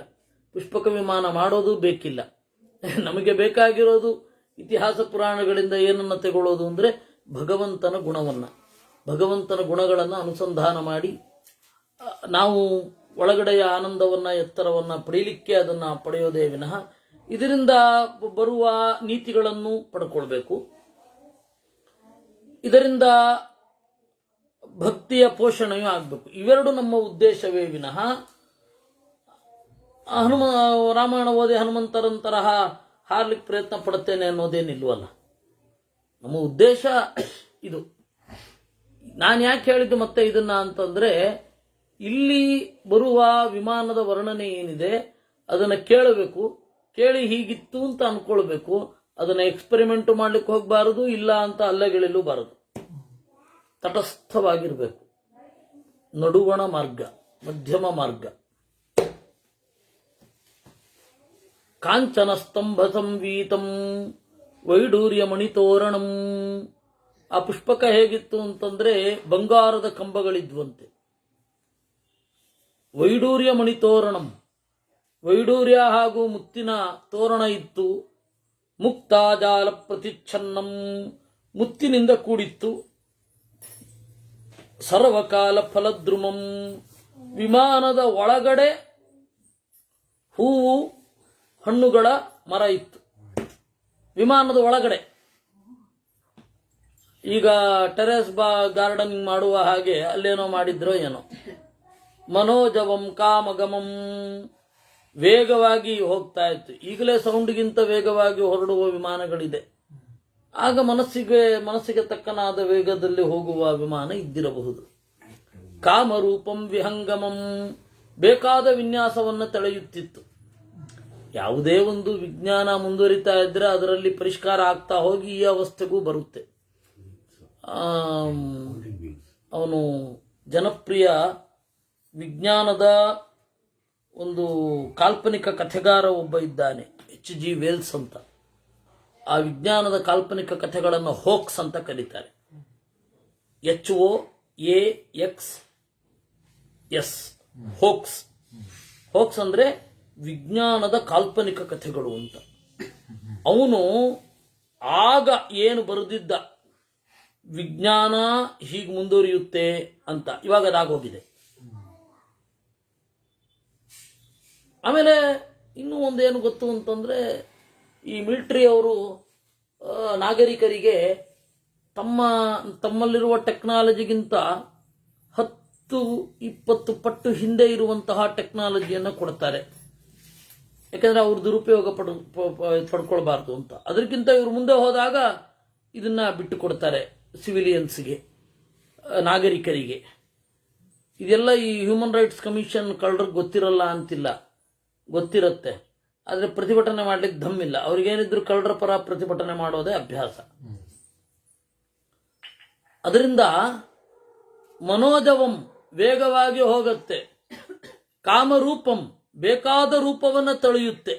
ಪುಷ್ಪಕ ವಿಮಾನ ಮಾಡೋದು ಬೇಕಿಲ್ಲ. ನಮಗೆ ಬೇಕಾಗಿರೋದು ಇತಿಹಾಸ ಪುರಾಣಗಳಿಂದ ಏನನ್ನು ತಗೊಳ್ಳೋದು ಅಂದರೆ ಭಗವಂತನ ಗುಣವನ್ನು, ಭಗವಂತನ ಗುಣಗಳನ್ನು ಅನುಸಂಧಾನ ಮಾಡಿ ನಾವು ಒಳಗಡೆಯ ಆನಂದವನ್ನು ಎತ್ತರವನ್ನು ಪಡೀಲಿಕ್ಕೆ ಅದನ್ನು ಪಡೆಯೋದೇ ವಿನಃ ಇದರಿಂದ ಬರುವ ನೀತಿಗಳನ್ನು ಪಡ್ಕೊಳ್ಬೇಕು. ಇದರಿಂದ ಭಕ್ತಿಯ ಪೋಷಣೆಯೂ ಆಗಬೇಕು. ಇವೆರಡು ನಮ್ಮ ಉದ್ದೇಶವೇ ವಿನಃ ರಾಮಾಯಣ ಓದಿ ಹನುಮಂತರಂತಹ ಹಾರ್ಲಿಕ್ಕೆ ಪ್ರಯತ್ನ ಪಡುತ್ತೇನೆ ಅನ್ನೋದೇನಿಲ್ವಲ್ಲ. ನಮ್ಮ ಉದ್ದೇಶ ಇದು. ನಾನು ಯಾಕೆ ಹೇಳಿದ್ದು ಮತ್ತೆ ಇದನ್ನ ಅಂತಂದ್ರೆ, ಇಲ್ಲಿ ಬರುವ ವಿಮಾನದ ವರ್ಣನೆ ಏನಿದೆ ಅದನ್ನು ಕೇಳಬೇಕು, ಕೇಳಿ ಹೀಗಿತ್ತು ಅಂತ ಅನ್ಕೊಳ್ಬೇಕು. ಅದನ್ನು ಎಕ್ಸ್ಪೆರಿಮೆಂಟ್ ಮಾಡ್ಲಿಕ್ಕೆ ಹೋಗಬಾರದು, ಇಲ್ಲ ಅಂತ ಅಲ್ಲಗೆಳಿಲೂಬಾರದು. ತಟಸ್ಥವಾಗಿರಬೇಕು. ನಡುವಣ ಮಾರ್ಗ, ಮಧ್ಯಮ ಮಾರ್ಗ. ಕಾಂಚನ ಸ್ತಂಭ ಸಂವೀತಂ ವೈಡೂರ್ಯ ಮಣಿತೋರಣಂ. ಆ ಪುಷ್ಪಕ ಹೇಗಿತ್ತು ಅಂತಂದ್ರೆ ಬಂಗಾರದ ಕಂಬಗಳಿದ್ವಂತೆ. ವೈಡೂರ್ಯ ಮಣಿತೋರಣಂ, ವೈಡೂರ್ಯ ಹಾಗೂ ಮುತ್ತಿನ ತೋರಣ ಇತ್ತು. ಮುಕ್ತಾಜಾಲ ಪ್ರತಿಚ್ಛನ್ನಂ, ಮುತ್ತಿನಿಂದ ಕೂಡಿತ್ತು. ಸರ್ವಕಾಲ ಫಲದ್ರುಮಂ, ವಿಮಾನದ ಒಳಗಡೆ ಹೂವು ಹಣ್ಣುಗಳ ಮರ ಇತ್ತು. ವಿಮಾನದ ಒಳಗಡೆ ಈಗ ಟೆರೆಸ್ ಗಾರ್ಡನಿಂಗ್ ಮಾಡುವ ಹಾಗೆ ಅಲ್ಲೇನೋ ಮಾಡಿದ್ರೋ ಏನೋ. ಮನೋಜವಂ ಕಾಮಗಮಂ, ವೇಗವಾಗಿ ಹೋಗ್ತಾ ಇತ್ತು. ಈಗಲೇ ಸೌಂಡ್ಗಿಂತ ವೇಗವಾಗಿ ಹೊರಡುವ ವಿಮಾನಗಳಿದೆ. ಆಗ ಮನಸ್ಸಿಗೆ ತಕ್ಕನಾದ ವೇಗದಲ್ಲಿ ಹೋಗುವ ವಿಮಾನ ಇದ್ದಿರಬಹುದು. ಕಾಮರೂಪಂ ವಿಹಂಗಮಂ, ಬೇಕಾದ ವಿನ್ಯಾಸವನ್ನು ತಳೆಯುತ್ತಿತ್ತು. ಯಾವುದೇ ಒಂದು ವಿಜ್ಞಾನ ಮುಂದುವರಿತಾ ಇದ್ರೆ ಅದರಲ್ಲಿ ಪರಿಷ್ಕಾರ ಆಗ್ತಾ ಹೋಗಿ ಈ ಅವಸ್ಥೆಗೂ ಬರುತ್ತೆ. ಅವನು ಜನಪ್ರಿಯ ವಿಜ್ಞಾನದ ಒಂದು ಕಾಲ್ಪನಿಕ ಕಥೆಗಾರ ಒಬ್ಬ ಇದ್ದಾನೆ, H.G. ವೆಲ್ಸ್ ಅಂತ. ಆ ವಿಜ್ಞಾನದ ಕಾಲ್ಪನಿಕ ಕಥೆಗಳನ್ನು ಹೋಕ್ಸ್ ಅಂತ ಕರೀತಾರೆ. HOAX, ಹೋಕ್ಸ್. ಹೋಕ್ಸ್ ಅಂದ್ರೆ ವಿಜ್ಞಾನದ ಕಾಲ್ಪನಿಕ ಕಥೆಗಳು ಅಂತ. ಅವನು ಆಗ ಏನು ಬರೆದಿದ್ದ ವಿಜ್ಞಾನ ಹೀಗೆ ಮುಂದುವರಿಯುತ್ತೆ ಅಂತ, ಇವಾಗ ಅದಾಗೋಗಿದೆ. ಆಮೇಲೆ ಇನ್ನೂ ಒಂದೇನು ಗೊತ್ತು ಅಂತಂದ್ರೆ, ಈ ಮಿಲಿಟರಿ ಅವರು ನಾಗರಿಕರಿಗೆ ತಮ್ಮಲ್ಲಿರುವ ಟೆಕ್ನಾಲಜಿಗಿಂತ 10-20 ಪಟ್ಟು ಹಿಂದೆ ಇರುವಂತಹ ಟೆಕ್ನಾಲಜಿಯನ್ನು ಕೊಡ್ತಾರೆ. ಯಾಕಂದ್ರೆ ಅವ್ರು ದುರುಪಯೋಗ ಪಡ್ಕೊಳ್ಬಾರ್ದು ಅಂತ. ಅದಕ್ಕಿಂತ ಇವರು ಮುಂದೆ ಹೋದಾಗ ಇದನ್ನ ಬಿಟ್ಟು ಕೊಡ್ತಾರೆ ಸಿವಿಲಿಯನ್ಸ್ಗೆ, ನಾಗರಿಕರಿಗೆ. ಇದೆಲ್ಲ ಈ ಹ್ಯೂಮನ್ ರೈಟ್ಸ್ ಕಮಿಷನ್ ಕಳ್ಳರಿಗೆ ಗೊತ್ತಿರಲ್ಲ ಅಂತಿಲ್ಲ, ಗೊತ್ತಿರುತ್ತೆ. ಆದರೆ ಪ್ರತಿಭಟನೆ ಮಾಡ್ಲಿಕ್ಕೆ ದಮ್ಮಿಲ್ಲ. ಅವ್ರಿಗೇನಿದ್ರು ಕಳ್ಳರ ಪರ ಪ್ರತಿಭಟನೆ ಮಾಡೋದೇ ಅಭ್ಯಾಸ. ಅದರಿಂದ ಮನೋಜವಂ ವೇಗವಾಗಿ ಹೋಗುತ್ತೆ, ಕಾಮರೂಪಂ ಬೇಕಾದ ರೂಪವನ್ನು ತಳೆಯುತ್ತೆ,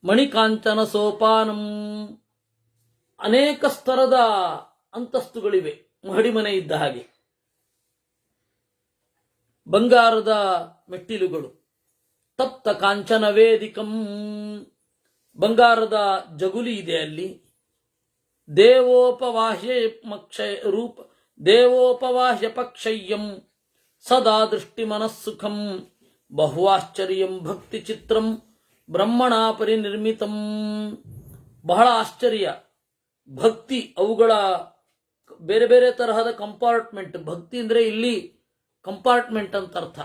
ಮಣಿಕಾಂಚನ ಸೋಪಾನಂ ಅನೇಕ ಸ್ತರದ ಅಂತಸ್ತುಗಳಿವೆ, ಮಹಡಿಮನೆ ಇದ್ದ ಹಾಗೆ. ಬಂಗಾರದ ಮೆಟ್ಟಿಲುಗಳು, ತಪ್ತ ಕಾಂಚನ ವೇದಿಕಂ ಬಂಗಾರದ ಜಗುಲಿ ಇದೆ ಅಲ್ಲಿ. ದೇವೋಪವಾಹ್ಯ ಪಕ್ಷಯ್ಯಂ ಸದಾ ದೃಷ್ಟಿ ಮನಸ್ಸುಖಂ ಬಹುವಾಶ್ಚರ್ಯಂ ಭಕ್ತಿ ಚಿತ್ರಂ ಬ್ರಹ್ಮಣ ಪರಿನಿರ್ಮಿತಂ. ಬಹಳ ಆಶ್ಚರ್ಯ ಭಕ್ತಿ, ಅವುಗಳ ಬೇರೆ ಬೇರೆ ತರಹದ ಕಂಪಾರ್ಟ್ಮೆಂಟ್. ಭಕ್ತಿ ಅಂದ್ರೆ ಇಲ್ಲಿ ಕಂಪಾರ್ಟ್ಮೆಂಟ್ ಅಂತ ಅರ್ಥ.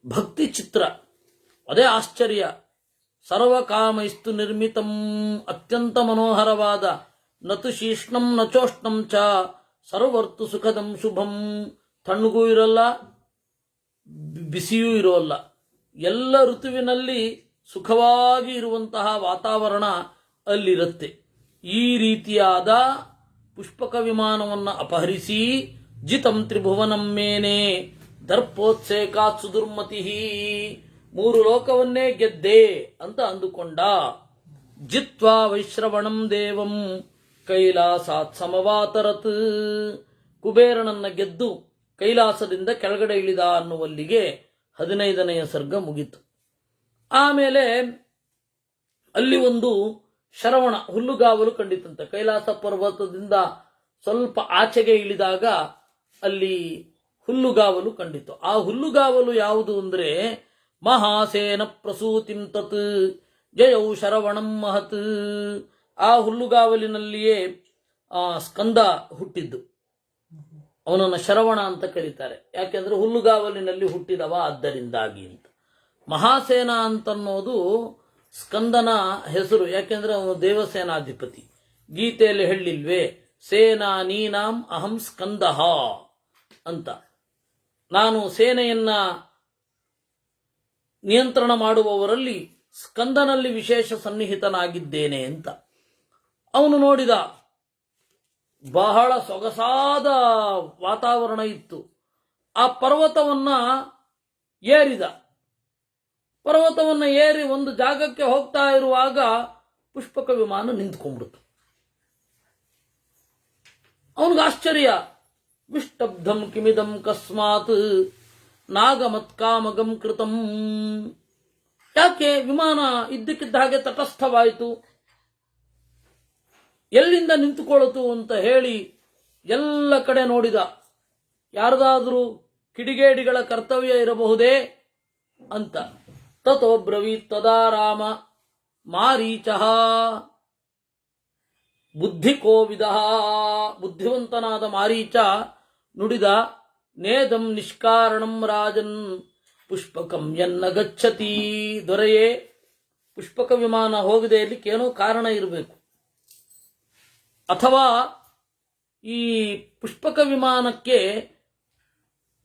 ಭಕ್ತಿ ಚಿತ್ರ ಅದೇ ಆಶ್ಚರ್ಯ. ಸರ್ವಕಾಮೈಸ್ತು ನಿರ್ಮಿತಂ ಅತ್ಯಂತ ಮನೋಹರವಾದ, ನತು ಶೀಷ್ಣಂ ನಚೋಷ್ಣಂ ಚ ಸರ್ವರ್ತು ಸುಖದಂ ಶುಭಂ. ತಣ್ಣಗೂ ಇರೋಲ್ಲ, ಬಿಸಿಯೂ ಇರೋಲ್ಲ, ಎಲ್ಲ ಋತುವಿನಲ್ಲಿ ಸುಖವಾಗಿ ಇರುವಂತಹ ವಾತಾವರಣ ಅಲ್ಲಿರುತ್ತೆ. ಈ ರೀತಿಯಾದ ಪುಷ್ಪಕ ವಿಮಾನವನ್ನು ಅಪಹರಿಸಿ ಜಿತಂ ತ್ರಿಭುವನಂ ಮೇನೆ ದರ್ಪೋತ್ಸೇಕಾತ್ ಸುದುರ್ಮತಿ, 3 ಲೋಕವನ್ನೇ ಗೆದ್ದೆ ಅಂತ ಅಂದುಕೊಂಡ. ಜಿತ್ವಾ ವೈಶ್ರವಣಂ ದೇವಂ ಕೈಲಾಸಾತ್ ಸಮವಾತರತ್, ಕುಬೇರನನ್ನ ಗೆದ್ದು ಕೈಲಾಸದಿಂದ ಕೆಳಗಡೆ ಇಳಿದ ಅನ್ನುವಲ್ಲಿಗೆ 15ನೆಯ ಸರ್ಗ ಮುಗಿತು. ಆಮೇಲೆ ಅಲ್ಲಿ ಒಂದು ಶರವಣ ಹುಲ್ಲುಗಾವಲು ಕಂಡಿತಂತೆ. ಕೈಲಾಸ ಪರ್ವತದಿಂದ ಸ್ವಲ್ಪ ಆಚೆಗೆ ಇಳಿದಾಗ ಅಲ್ಲಿ ಹುಲ್ಲುಗಾವಲು ಕಂಡಿತು. ಆ ಹುಲ್ಲುಗಾವಲು ಯಾವುದು ಅಂದ್ರೆ ಮಹಾಸೇನ ಪ್ರಸೂತಿಂ ತತ್ ಜಯೌ ಶರವಣಂ ಮಹತ್. ಆ ಹುಲ್ಲುಗಾವಲಿನಲ್ಲಿಯೇ ಸ್ಕಂದ ಹುಟ್ಟಿದ್ದು. ಅವನನ್ನು ಶರವಣ ಅಂತ ಕರೀತಾರೆ. ಯಾಕೆಂದ್ರೆ ಹುಲ್ಲುಗಾವಲಿನಲ್ಲಿ ಹುಟ್ಟಿದವ ಆದ್ದರಿಂದಾಗಿ ಅಂತ. ಮಹಾಸೇನ ಅಂತನ್ನೋದು ಸ್ಕಂದನ ಹೆಸರು. ಯಾಕೆಂದ್ರೆ ಅವನು ದೇವಸೇನಾಧಿಪತಿ. ಗೀತೆಯಲ್ಲಿ ಹೇಳಿಲ್ವೇ, ಸೇನಾ ನೀನಾಂ ಅಹಂ ಸ್ಕಂದಃ ಅಂತ. ನಾನು ಸೇನೆಯನ್ನ ನಿಯಂತ್ರಣ ಮಾಡುವವರಲ್ಲಿ ಸ್ಕಂದನಲ್ಲಿ ವಿಶೇಷ ಸನ್ನಿಹಿತನಾಗಿದ್ದೇನೆ ಅಂತ. ಅವನು ನೋಡಿದ, ಬಹಳ ಸೊಗಸಾದ ವಾತಾವರಣ ಇತ್ತು. ಆ ಪರ್ವತವನ್ನ ಏರಿದ. ಪರ್ವತವನ್ನು ಏರಿ ಒಂದು ಜಾಗಕ್ಕೆ ಹೋಗ್ತಾ ಇರುವಾಗ ಪುಷ್ಪಕ ವಿಮಾನ ನಿಂತ್ಕೊಂಡ್ಬಿಡ್ತು. ಅವನಿಗೆ ಆಶ್ಚರ್ಯ. ವಿಷ್ಟಬ್ಧಂ ಕಿಮಿದಂ ಕಸ್ಮಾತ್ ನಾಗಮತ್ಕಾಮಗಂ ಕೃತಂ. ಯಾಕೆ ವಿಮಾನ ಇದ್ದಕ್ಕಿದ್ದ ಹಾಗೆ ತಟಸ್ಥವಾಯಿತು, ಎಲ್ಲಿಂದ ನಿಂತುಕೊಳ್ಳುತ್ತು ಅಂತ ಹೇಳಿ ಎಲ್ಲ ಕಡೆ ನೋಡಿದ. ಯಾರದಾದ್ರೂ ಕಿಡಿಗೇಡಿಗಳ ಕರ್ತವ್ಯ ಇರಬಹುದೇ ಅಂತ. ತತೋ ಬ್ರವೀತ್ ತದಾ ರಾಮ ಮಾರೀಚಃ ಬುದ್ಧಿಕೋವಿದ. ಬುದ್ಧಿವಂತನಾದ ಮಾರೀಚ ನುಡಿದ, ನೇದಂ ನಿಷ್ಕಾರಣಂ ರಾಜನ್ ಪುಷ್ಪಕಂ ಯನ್ನ ಗಚ್ಚತಿ. ದೊರೆಯೇ, ಪುಷ್ಪಕ ವಿಮಾನ ಹೋಗದೆ ಇರಲಿಕ್ಕೆ ಏನೋ ಕಾರಣ ಇರಬೇಕು. ಅಥವಾ ಈ ಪುಷ್ಪಕ ವಿಮಾನಕ್ಕೆ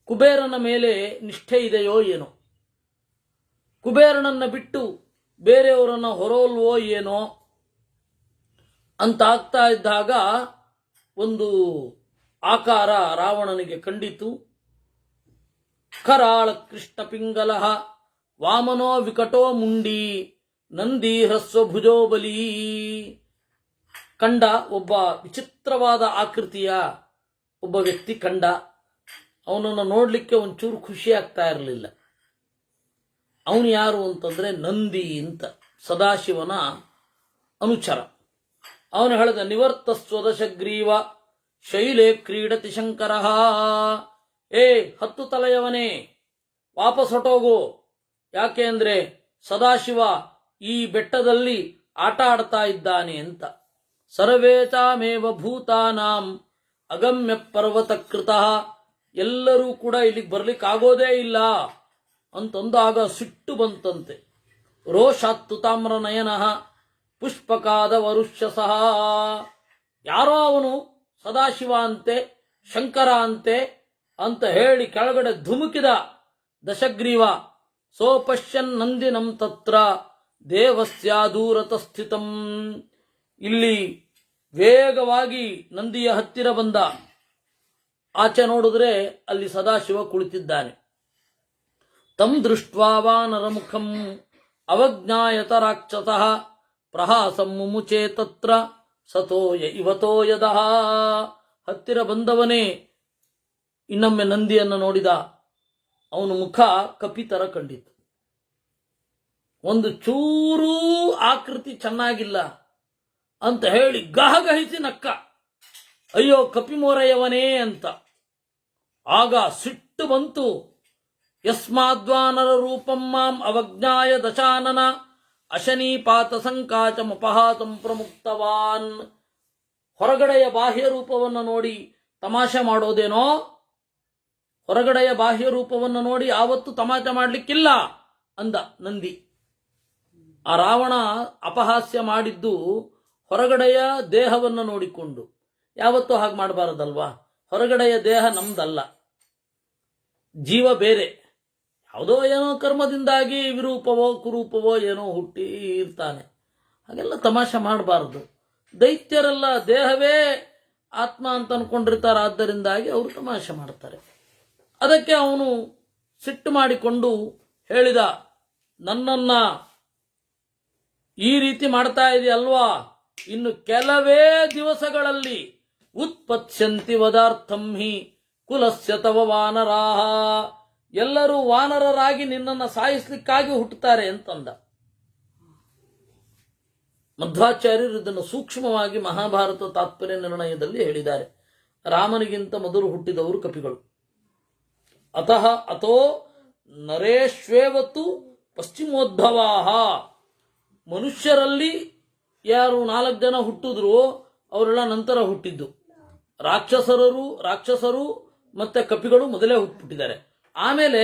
ಕುಬೇರನ ಮೇಲೆ ನಿಷ್ಠೆ ಇದೆಯೋ ಏನೋ. ಕುಬೇರನನ್ನ ಬಿಟ್ಟು ಬೇರೆಯವರನ್ನ ಹೊರೋಲ್ವೋ ಏನೋ ಅಂತ ಆಗ್ತಾ ಇದ್ದಾಗ ಒಂದು ಆಕಾರ ರಾವಣನಿಗೆ ಕಂಡಿತು. ಕರಾಳ ಕೃಷ್ಣ ಪಿಂಗಲ ವಾಮನೋ ವಿಕಟೋ ಮುಂಡಿ ನಂದಿ ಹ್ರಸ್ವ ಭುಜೋ ಬಲಿ. ಕಂಡ ಒಬ್ಬ ವಿಚಿತ್ರವಾದ ಆಕೃತಿಯ ಒಬ್ಬ ವ್ಯಕ್ತಿ ಕಂಡ. ಅವನನ್ನು ನೋಡ್ಲಿಕ್ಕೆ ಒಂಚೂರು ಖುಷಿ ಆಗ್ತಾ ಇರಲಿಲ್ಲ. ಅವನು ಯಾರು ಅಂತಂದ್ರೆ ನಂದಿ ಅಂತ, ಸದಾಶಿವನ ಅನುಚರ. ಅವನು ಹೇಳಿದ, ನಿವರ್ತ ಸ್ವದಶಗ್ರೀವ ಶೈಲೇ ಕ್ರೀಡತಿ ಶಂಕರ. ಏ 10 ತಲೆಯವನೇ, ವಾಪಸ್ ಹೊಟ್ಟೋಗು. ಯಾಕೆ ಅಂದ್ರೆ ಸದಾಶಿವ ಈ ಬೆಟ್ಟದಲ್ಲಿ ಆಟ ಆಡ್ತಾ ಇದ್ದಾನೆ ಅಂತ. ಸರ್ವೇತಾಮೇವ ಭೂತಾನಾಂ ಅಗಮ್ಯ ಪರ್ವತಕೃತಃ, ಎಲ್ಲರೂ ಕೂಡ ಇಲ್ಲಿಗೆ ಬರ್ಲಿಕ್ಕಾಗೋದೇ ಇಲ್ಲ ಅಂತಂದಾಗ ಸಿಟ್ಟು ಬಂತಂತೆ. ರೋಷಾತ್ತು ತಾಮ್ರ ನಯನ ಪುಷ್ಪಕಾದ ವರುಷ್ಯಸಃ, ಯಾರೋ ಅವನು ಸದಾಶಿವ ಅಂತೆ, ಶಂಕರ ಅಂತೆ ಅಂತ ಹೇಳಿ ಕೆಳಗಡೆ ಧುಮುಕಿದ ದಶಗ್ರೀವ. ಸೋಪಶ್ಯನ್ ನಂದಿನಂ ತತ್ರ ದೇವಸ್ಯ ದೂರತ ಸ್ಥಿತಂ, ಇಲ್ಲಿ ವೇಗವಾಗಿ ನಂದಿಯ ಹತ್ತಿರ ಬಂದ. ಆಚೆ ನೋಡಿದ್ರೆ ಅಲ್ಲಿ ಸದಾಶಿವ ಕುಳಿತಿದ್ದಾನೆ. ತಂ ದೃಷ್ಟ್ವಾ ವಾನರಮುಖಂ ಅವಜ್ಞಾಯತ ರಾಕ್ಷಸಃ ಪ್ರಹಾಸಂ ಮುಮುಚೆ ತತ್ರ ಸತೋಯ ಇವತೋ ಯದಃ. ಹತ್ತಿರ ಬಂದವನೇ ಇನ್ನೊಮ್ಮೆ ನಂದಿಯನ್ನು ನೋಡಿದ. ಅವನ ಮುಖ ಕಪಿತರ ಕಂಡಿತು. ಒಂದು ಚೂರೂ ಆಕೃತಿ ಚೆನ್ನಾಗಿಲ್ಲ ಅಂತ ಹೇಳಿ ಗಹಗಹಿಸಿ ನಕ್ಕ. ಅಯ್ಯೋ ಕಪಿಮೋರೆಯವನೇ ಅಂತ. ಆಗ ಸಿಟ್ಟು ಬಂತು. ಯಸ್ಮಾದ್ವಾನರ ರೂಪಂ ಮಾಂ ಅವಜ್ಞಾಯ ದಶಾನನ ಅಶನೀಪಾತ ಸಂಕಾಚಮಪಹಾಸಂ ಪ್ರಮುಕ್ತವಾನ್. ಹೊರಗಡೆಯ ಬಾಹ್ಯ ರೂಪವನ್ನು ನೋಡಿ ತಮಾಷೆ ಮಾಡೋದೇನೋ, ಹೊರಗಡೆಯ ಬಾಹ್ಯ ರೂಪವನ್ನು ನೋಡಿ ಆವತ್ತು ತಮಾಷೆ ಮಾಡಲಿಕ್ಕಿಲ್ಲ ಅಂದ ನಂದಿ. ಆ ರಾವಣ ಅಪಹಾಸ್ಯ ಮಾಡಿದ್ದು ಹೊರಗಡೆಯ ದೇಹವನ್ನು ನೋಡಿಕೊಂಡು. ಯಾವತ್ತೂ ಹಾಗೆ ಮಾಡಬಾರದಲ್ವಾ? ಹೊರಗಡೆಯ ದೇಹ ನಮ್ದಲ್ಲ, ಜೀವ ಬೇರೆ. ಯಾವುದೋ ಏನೋ ಕರ್ಮದಿಂದಾಗಿ ವಿರೂಪವೋ ಕುರೂಪವೋ ಏನೋ ಹುಟ್ಟಿ ಇರ್ತಾನೆ. ಹಾಗೆಲ್ಲ ತಮಾಷೆ ಮಾಡಬಾರದು. ದೈತ್ಯರೆಲ್ಲ ದೇಹವೇ ಆತ್ಮ ಅಂತ ಅನ್ಕೊಂಡಿರ್ತಾರೆ, ಆದ್ದರಿಂದಾಗಿ ಅವರು ತಮಾಷೆ ಮಾಡ್ತಾರೆ. ಅದಕ್ಕೆ ಅವನು ಸಿಟ್ಟು ಮಾಡಿಕೊಂಡು ಹೇಳಿದ, ನನ್ನನ್ನ ಈ ರೀತಿ ಮಾಡ್ತಾ ಇದೆಯಲ್ವಾ, ಇನ್ನು ಕೆಲವೇ ದಿವಸಗಳಲ್ಲಿ ಉತ್ಪತ್ಸ್ಯಂತಿ ವದಾರ್ಥಂ ಹಿ ಕುಲಸ್ಯ ತವ ವಾನರಾಹ, ಎಲ್ಲರೂ ವಾನರರಾಗಿ ನಿನ್ನನ್ನು ಸಾಯಿಸ್ಲಿಕ್ಕಾಗಿ ಹುಟ್ಟುತ್ತಾರೆ ಅಂತಂದ. ಮಧ್ವಾಚಾರ್ಯರು ಇದನ್ನು ಸೂಕ್ಷ್ಮವಾಗಿ ಮಹಾಭಾರತ ತಾತ್ಪರ್ಯ ನಿರ್ಣಯದಲ್ಲಿ ಹೇಳಿದ್ದಾರೆ. ರಾಮನಿಗಿಂತ ಮೊದಲು ಹುಟ್ಟಿದವರು ಕಪಿಗಳು. ಅತಃ ಅಥೋ ನರೇಶ್ವೇವತ್ತು ಪಶ್ಚಿಮೋದ್ಭವಾಹ, ಮನುಷ್ಯರಲ್ಲಿ ಯಾರು 4 ಜನ ಹುಟ್ಟಿದ್ರು ಅವರೆಲ್ಲ ನಂತರ ಹುಟ್ಟಿದ್ದು. ರಾಕ್ಷಸರು ಮತ್ತೆ ಕಪಿಗಳು ಮೊದಲೇ ಹುಟ್ಟುಬಿಟ್ಟಿದ್ದಾರೆ. ಆಮೇಲೆ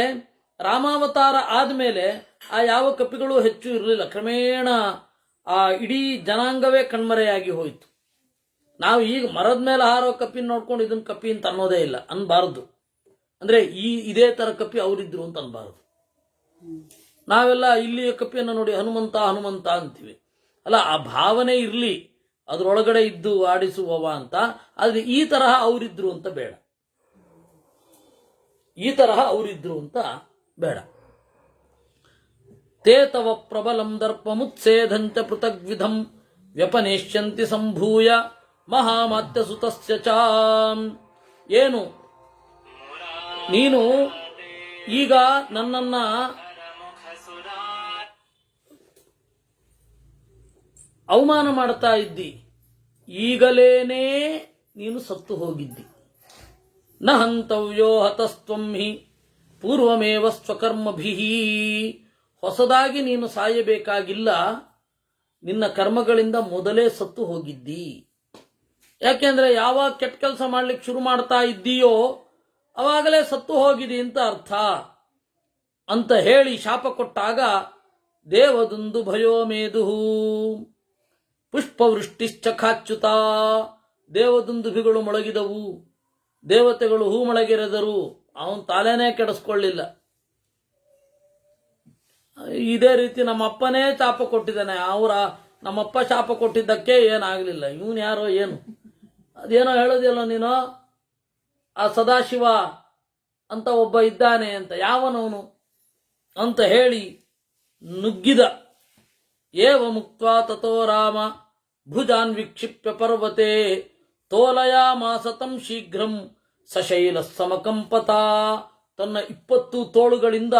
ರಾಮಾವತಾರ ಆದ್ಮೇಲೆ ಆ ಯಾವ ಕಪಿಗಳು ಹೆಚ್ಚು ಇರಲಿಲ್ಲ. ಕ್ರಮೇಣ ಆ ಇಡೀ ಜನಾಂಗವೇ ಕಣ್ಮರೆಯಾಗಿ ಹೋಯಿತು. ನಾವು ಈಗ ಮರದ ಮೇಲೆ ಹಾರೋ ಕಪಿನ ನೋಡ್ಕೊಂಡು ಇದನ್ನ ಕಪಿ ಅಂತ ಅನ್ನೋದೇ ಇಲ್ಲ, ಅನ್ಬಾರದು. ಅಂದ್ರೆ ಇದೇ ತರ ಕಪಿ ಅವರಿದ್ರು ಅಂತ ಅನ್ಬಾರದು. ನಾವೆಲ್ಲ ಇಲ್ಲಿಯ ಕಪಿಯನ್ನು ನೋಡಿ ಹನುಮಂತ ಹನುಮಂತ ಅಂತೀವಿ. ಅಲ್ಲ, ಆ ಭಾವನೆ ಇರಲಿ, ಅದ್ರೊಳಗಡೆ ಇದ್ದು ಆಡಿಸುವವ ಅಂತ. ಆದ್ರೆ ಈ ತರಹ ಅವರಿದ್ರು ಅಂತ ಬೇಡ, ಈ ತರಹ ಅವರಿದ್ರು ಅಂತ ಬೇಡ. ತೇ ತವ ಪ್ರಬಲಂ ದರ್ಪಮುತ್ಸೇಧಂಚ ಪೃಥಗ್ವಿಧಂ ವ್ಯಪನೇಷ್ಯಂತಿ ಸಂಭೂಯ ಮಹಾಮಾತ್ಯ ಸುತಸ್ಯ ಚ. ಏನು ನೀನು ಈಗ ನನ್ನನ್ನ ಅವಮಾನ ಮಾಡ್ತಾ ಇದ್ದಿ, ಈಗಲೇನೇ ನೀನು ಸತ್ತು ಹೋಗಿದ್ದಿ. ನ ಹಂತವ್ಯೋ ಹತಸ್ತ್ವಂ ಹಿ ಪೂರ್ವಮೇವ ಸ್ವಕರ್ಮಭಿಃ, ಹೊಸದಾಗಿ ನೀನು ಸಾಯಬೇಕಾಗಿಲ್ಲ, ನಿನ್ನ ಕರ್ಮಗಳಿಂದ ಮೊದಲೇ ಸತ್ತು ಹೋಗಿದ್ದಿ. ಯಾಕೆಂದ್ರೆ ಯಾವಾಗ ಕೆಟ್ಟ ಕೆಲಸ ಮಾಡ್ಲಿಕ್ಕೆ ಶುರು ಮಾಡ್ತಾ ಇದ್ದೀಯೋ ಅವಾಗಲೇ ಸತ್ತು ಹೋಗಿದಿ ಅಂತ ಅರ್ಥ ಅಂತ ಹೇಳಿ ಶಾಪ ಕೊಟ್ಟಾಗ ದೇವದುಂದು ಭಯೋ ಮೇದುಹು ಪುಷ್ಪವೃಷ್ಟಿಶ್ಚ ಖಾಚ್ಯುತ, ದೇವದುಂದುಭಿಗಳು ಮೊಳಗಿದವು, ದೇವತೆಗಳು ಹೂ ಮೊಳಗಿರೆದರು. ಅವನು ತಾಲೇನೇ ಕೆಡಿಸ್ಕೊಳ್ಳಿಲ್ಲ. ಇದೇ ರೀತಿ ನಮ್ಮಪ್ಪನೇ ಶಾಪ ಕೊಟ್ಟಿದ್ದಾನೆ. ನಮ್ಮಪ್ಪ ಶಾಪ ಕೊಟ್ಟಿದ್ದಕ್ಕೆ ಏನಾಗಲಿಲ್ಲ, ಇವನು ಯಾರೋ ಏನು ಅದೇನೋ ಹೇಳೋದಿಲ್ಲ ನೀನು, ಆ ಸದಾಶಿವ ಅಂತ ಒಬ್ಬ ಇದ್ದಾನೆ ಅಂತ, ಯಾವನವನು ಅಂತ ಹೇಳಿ ನುಗ್ಗಿದ. ಏವ ಮುಕ್ತ್ವಾ ತಥೋ ರಾಮ ಭುಜಾನ್ ವಿಕ್ಷಿಪ್ಯ ಪರ್ವತೆ ತೋಲಯಾಮಾಸ ತಂ ಶೀಘ್ರಂ ಸಶೈಲ ಸಮಕಂಪತ. ತನ್ನ 20 ತೋಳುಗಳಿಂದ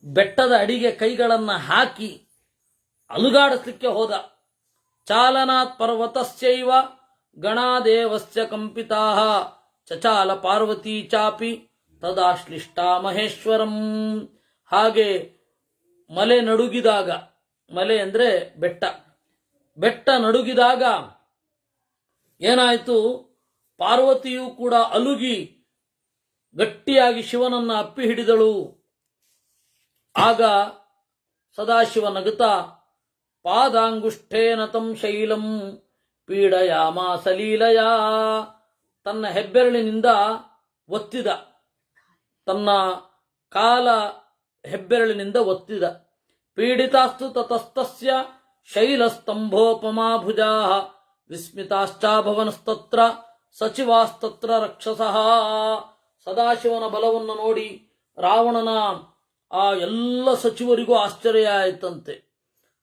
ಬೆಟ್ಟದ ಅಡಿಗೆ ಕೈಗಳನ್ನು ಹಾಕಿ ಅಲುಗಾಡಿಸ್ಲಿಕ್ಕೆ ಹೋದ. ಚಾಲನಾತ್ ಪರ್ವತಸ್ಯೈವ ಗಣಾದೇವಸ್ಯ ಕಂಪಿತಾಃ ಚಚಾಲ ಪಾರ್ವತಿ ಚಾಪಿ ತದಾಶ್ಲಿಷ್ಟಾ ಮಹೇಶ್ವರಂ. ಹಾಗೆ ಮಲೆ ನಡುಗಿದಾಗ, ಮಲೆ ಅಂದ್ರೆ ಬೆಟ್ಟ, ಬೆಟ್ಟ ನಡುಗಿದಾಗ ಏನಾಯಿತು, ಪಾರ್ವತಿಯೂ ಕೂಡ ಅಲುಗಿ ಗಟ್ಟಿಯಾಗಿ ಶಿವನನ್ನ ಅಪ್ಪಿ ಹಿಡಿದಳು. ಆಗ ಸದಾಶಿವ ನಗುತ್ತಾ ಪಾದಾಂಗುಷ್ಠೇನ ತಂ ಶೈಲಂ ಪೀಡಯಾಮಾಸ ಲೀಲಯಾ, ತನ್ನ ಹೆಬ್ಬೆರಳಿನಿಂದ ಒತ್ತಿದ, ತನ್ನ ಕಾಲ ಹೆಬ್ಬೆರಳಿನಿಂದ ಒತ್ತಿದ. ಪೀಡಿತಾಸ್ತು ತತಸ್ತಸ್ಯ ಶೈಲಸ್ತಂಭೋಪಮಾ ಭುಜಾ ವಿಸ್ಮಿತಾಶ್ಚಾಭವನಸ್ತತ್ರ ಸಚಿವಾಸ್ತತ್ರ ರಕ್ಷಸಃ. ಸದಾಶಿವನ ಬಲವನ್ನು ನೋಡಿ ರಾವಣನ ಆ ಎಲ್ಲ ಸಚಿವರಿಗೂ ಆಶ್ಚರ್ಯ ಆಯಿತಂತೆ.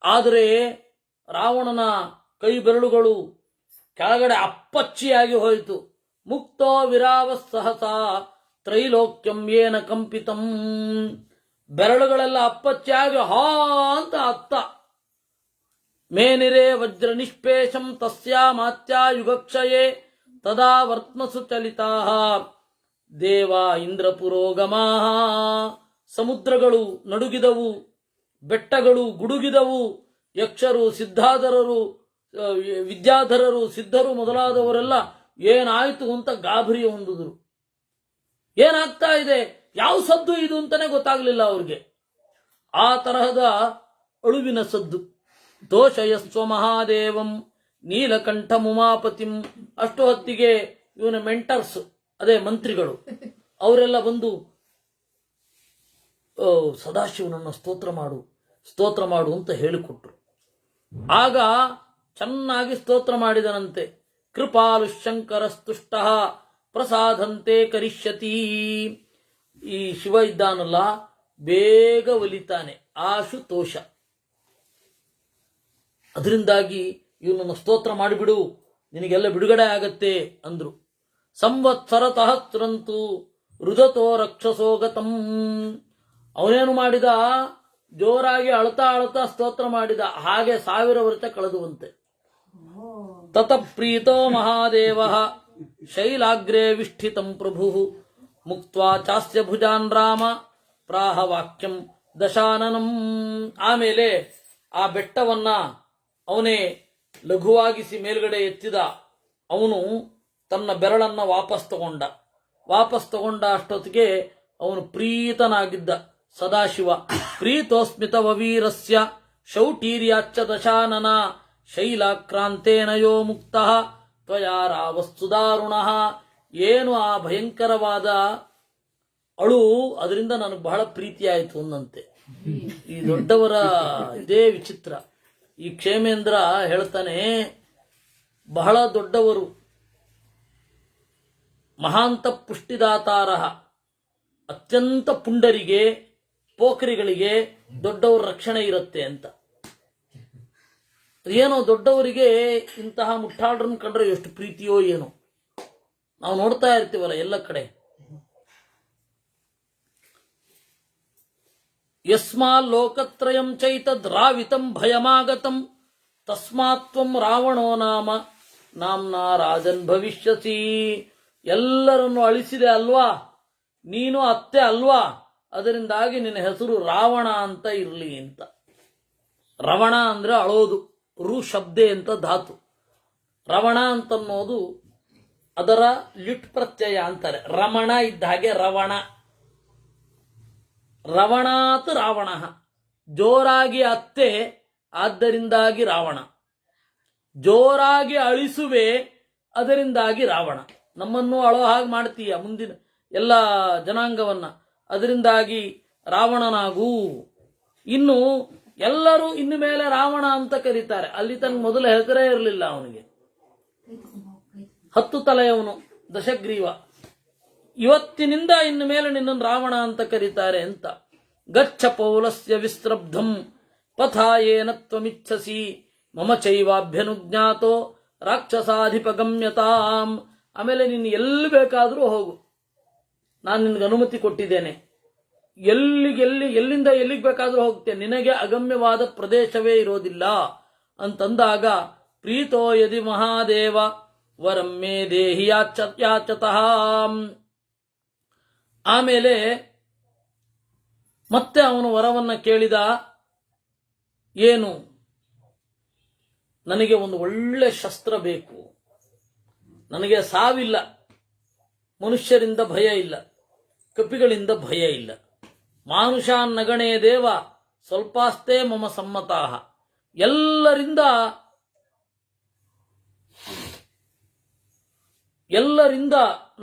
ಆದರೆ ರಾವಣನ ಕೈ ಬೆರಳುಗಳು ಕೆಳಗಡೆ ಅಪ್ಪಚ್ಚಿಯಾಗಿ ಹೋಯಿತು. ಮುಕ್ತೋ ವಿರಾವ ಸಹಸಾ ತ್ರೈಲೋಕ್ಯಂ ಏನ ಕಂಪಿತಂ, ಬೆರಳುಗಳೆಲ್ಲ ಅಪ್ಪಚ್ಚಿಯಾಗಿ ಹಾ ಅಂತ ಅತ್ತ. ಮೇನಿರೇ ವಜ್ರ ನಿಷ್ಪೇಶಂ ತಸ್ಯಾ ಮಾತ್ಯಾ ಯುಗಕ್ಷಯೇ ತದಾ ವರ್ತ್ಮಸು ಚಲಿತಾ ದೇವಾ ಇಂದ್ರ ಪುರೋಗಮಾ. ಸಮುದ್ರಗಳು ನಡುಗಿದವು, ಬೆಟ್ಟಗಳು ಗುಡುಗಿದವು, ಯಕ್ಷರು ಸಿದ್ಧಾಧರರು ವಿದ್ಯಾಧರರು ಸಿದ್ಧರು ಮೊದಲಾದವರೆಲ್ಲ ಏನಾಯ್ತು ಅಂತ ಗಾಬರಿ ಹೊಂದಿದ್ರು. ಏನಾಗ್ತಾ ಇದೆ, ಯಾವ ಸದ್ದು ಇದು ಅಂತಾನೆ ಗೊತ್ತಾಗ್ಲಿಲ್ಲ ಅವ್ರಿಗೆ. ಆ ತರಹದ ಅಳುವಿನ ಸದ್ದು. ದೋಷಯಸ್ವ ಮಹಾದೇವಂ ನೀಲಕಂಠ ಉಮಾಪತಿಂ. ಅಷ್ಟು ಹೊತ್ತಿಗೆ ಇವನ ಮೆಂಟರ್ಸ್, ಅದೇ ಮಂತ್ರಿಗಳು, ಅವರೆಲ್ಲ ಬಂದು ಸದಾಶಿವನನ್ನು ಸ್ತೋತ್ರ ಮಾಡು ಅಂತ ಹೇಳಿಕೊಟ್ರು. ಆಗ ಚೆನ್ನಾಗಿ ಸ್ತೋತ್ರ ಮಾಡಿದನಂತೆ. ಕೃಪಾಲು ಶಂಕರ ಸ್ತುಷ್ಟ ಪ್ರಸಾದಂತೆ ಕರಿಷ್ಯತಿ. ಈ ಶಿವ ಇದ್ದಾನಲ್ಲ, ಬೇಗ ಒಲಿತಾನೆ, ಆಶುತೋಷ. ಅದರಿಂದಾಗಿ ಇವನನ್ನು ಸ್ತೋತ್ರ ಮಾಡಿಬಿಡು, ನಿನಗೆಲ್ಲ ಬಿಡುಗಡೆ ಆಗತ್ತೆ ಅಂದ್ರು. ಸಂವತ್ಸರ ಸಹಸ್ರಂತು ರುದತೋ ರಕ್ಷಸೋಗತಂ. ಅವನೇನು ಮಾಡಿದ, ಜೋರಾಗಿ ಅಳ್ತಾ ಅಳ್ತಾ ಸ್ತೋತ್ರ ಮಾಡಿದ. ಹಾಗೆ 1000 ವರ್ಷ ಕಳೆದುವಂತೆ. ತತಪ್ರೀತೋ ಮಹಾದೇವ ಶೈಲಾಗ್ರೇ ವಿಷ್ಠಿತಂ ಪ್ರಭು ಮುಕ್ತ್ವಾ ಚಾಸ್ಯ ಭುಜಾನ್ ರಾಮ ಪ್ರಾಹ ವಾಕ್ಯಂ ದಶಾನನಂ. ಆಮೇಲೆ ಆ ಬೆಟ್ಟವನ್ನ ಅವನೇ ಲಘುವಾಗಿಸಿ ಮೇಲ್ಗಡೆ ಎತ್ತಿದ. ಅವನು ತನ್ನ ಬೆರಳನ್ನ ವಾಪಸ್ ತಗೊಂಡ ಅಷ್ಟೊತ್ತಿಗೆ ಅವನು ಪ್ರೀತನಾಗಿದ್ದ ಸದಾಶಿವ. ಪ್ರೀತೋಸ್ಮಿತ ವೀರಸ್ಯ ಶೌಟೀರ್ಯಾಚ್ಚ ದಶಾನನ ಶೈಲಾಕ್ರಾಂತೇನ ಯೋ ಮುಕ್ತಃ ತ್ವಯಾ ರಾವಸ್ತು ದಾರುಣಃ. ಏನು ಆ ಭಯಂಕರವಾದ ಅಳು, ಅದರಿಂದ ನನಗೆ ಬಹಳ ಪ್ರೀತಿಯಾಯಿತು ಅಂದಂತೆ. ಈ ದೊಡ್ಡವರ ಇದೇ ವಿಚಿತ್ರ. ಈ ಕ್ಷೇಮೇಂದ್ರ ಹೇಳ್ತಾನೆ, ಬಹಳ ದೊಡ್ಡವರು, ಮಹಾಂತ ಪುಷ್ಟಿದಾತಾರ, ಅತ್ಯಂತ ಪುಂಡರಿಗೆ ಪೋಖರಿಗಳಿಗೆ ದೊಡ್ಡವರ ರಕ್ಷಣೆ ಇರುತ್ತೆ ಅಂತ. ಏನೋ ದೊಡ್ಡವರಿಗೆ ಇಂತಹ ಮುಟ್ಟಾಳ್ರನ್ನ ಕಂಡ್ರೆ ಎಷ್ಟು ಪ್ರೀತಿಯೋ ಏನೋ. ನಾವು ನೋಡ್ತಾ ಇರ್ತೀವಲ್ಲ ಎಲ್ಲ ಕಡೆ. ಯಸ್ಮಾಲ್ ಲೋಕತ್ರಯಂ ಚೈತದ್ರಾವಿತಂ ಭಯಮಾಗತಂ ತಸ್ಮಾತ್ವಂ ರಾವಣೋ ನಾಮ್ನಾ ರಾಜನ್ ಭವಿಷ್ಯಸಿ. ಎಲ್ಲರನ್ನು ಅಳಿಸಿದೆ ಅಲ್ವಾ, ನೀನು ಅತ್ತೆ ಅಲ್ವಾ, ಅದರಿಂದಾಗಿ ನಿನ್ನ ಹೆಸರು ರಾವಣ ಅಂತ ಇರಲಿ ಅಂತ. ರವಣ ಅಂದ್ರೆ ಅಳೋದು, ರು ಶಬ್ದೆ ಅಂತ ಧಾತು. ರವಣ ಅಂತನ್ನೋದು ಅದರ ಲಿಟ್ ಪ್ರತ್ಯಯ ಅಂತಾರೆ. ರಮಣ ಇದ್ದ ಹಾಗೆ ರವಣ. ರವಣಾತ್ ರಾವಣ, ಜೋರಾಗಿ ಅತ್ತೆ, ಆದ್ದರಿಂದಾಗಿ ರಾವಣ. ಜೋರಾಗಿ ಅಳಿಸುವೆ, ಅದರಿಂದಾಗಿ ರಾವಣ. ನಮ್ಮನ್ನು ಅಳೋ ಹಾಗೆ ಮಾಡ್ತೀಯ ಮುಂದಿನ ಎಲ್ಲ ಜನಾಂಗವನ್ನ, ಅದರಿಂದಾಗಿ ರಾವಣನಾಗೂ. ಇನ್ನು ಎಲ್ಲರೂ ಇನ್ನು ಮೇಲೆ ರಾವಣ ಅಂತ ಕರೀತಾರೆ. ಅಲ್ಲಿ ತನಕ ಮೊದಲ ಹೆಸರೇ ಇರಲಿಲ್ಲ ಅವನಿಗೆ. 10 ತಲೆಯವನು ದಶಗ್ರೀವ. ಇವತ್ತಿನಿಂದ ಇನ್ನು ಮೇಲೆ ನಿನ್ನನ್ನು ರಾವಣ ಅಂತ ಕರೀತಾರೆ ಅಂತ. ಗಚ್ಚ ಪೌಲಸ್ಯ ವಿಸ್ರಬ್ಧಂ ಪಥಾಯೇನ ತ್ವಮಿಚ್ಛಸಿ ಮಮ ಚೈವಾಭ್ಯನುಜ್ಞಾತೋ ರಾಕ್ಷಸಾಧಿಪಗಮ್ಯತಾಂ. ಆಮೇಲೆ ನೀನು ಎಲ್ಲಿ ಬೇಕಾದರೂ ಹೋಗು, ನಾನು ನಿನಗೆ ಅನುಮತಿ ಕೊಟ್ಟಿದ್ದೇನೆ. ಎಲ್ಲಿಂದ ಎಲ್ಲಿಗೆ ಬೇಕಾದರೂ ಹೋಗ್ತೇನೆ, ನಿನಗೆ ಅಗಮ್ಯವಾದ ಪ್ರದೇಶವೇ ಇರೋದಿಲ್ಲ ಅಂತಂದಾಗ, ಪ್ರೀತೋ ಯದಿ ಮಹಾದೇವ ವರಂ ಮೇ ದೇಹಿ ಯಾಚತಃ. ಆಮೇಲೆ ಮತ್ತೆ ಅವನು ವರವನ್ನ ಕೇಳಿದ. ಏನು? ನನಗೆ ಒಂದು ಒಳ್ಳೆ ಶಸ್ತ್ರ ಬೇಕು, ನನಗೆ ಸಾವಿಲ್ಲ, ಮನುಷ್ಯರಿಂದ ಭಯ ಇಲ್ಲ, ಕಪಿಗಳಿಂದ ಭಯ ಇಲ್ಲ. ಮಾನುಷಾನ್ ನಗಣೇ ದೇವ ಸ್ವಲ್ಪಾಸ್ತೆ ಮಮ ಸಮ್ಮತಾಹ. ಎಲ್ಲರಿಂದ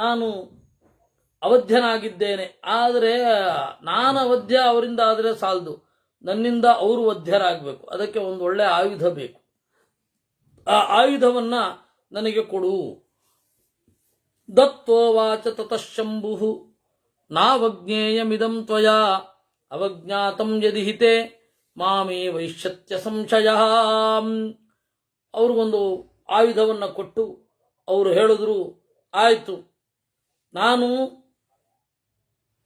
ನಾನು ಅವಧ್ಯನಾಗಿದ್ದೇನೆ. ಆದರೆ ನಾನು ಅವಧ್ಯ ಅವರಿಂದ ಆದರೆ ಸಾಲದು, ನನ್ನಿಂದ ಅವರು ವಧ್ಯರಾಗಬೇಕು. ಅದಕ್ಕೆ ಒಂದು ಒಳ್ಳೆ ಆಯುಧ ಬೇಕು. ಆ ಆಯುಧವನ್ನ ನನಗೆ ಕೊಡು. ದತ್ತೋವಾಚ ತತಃಶಂಭು ನಾವಜ್ಞೇಯಮಿದಂ ತ್ವಯಾ ಅವಜ್ಞಾತಂ ಯದಿ ಹಿತೆ ಮಾಮೇ ವೈಶ್ಯತ್ಯ ಸಂಶಯ. ಅವ್ರಿಗೊಂದು ಆಯುಧವನ್ನು ಕೊಟ್ಟು ಅವರು ಹೇಳಿದ್ರು, ಆಯಿತು, ನಾನು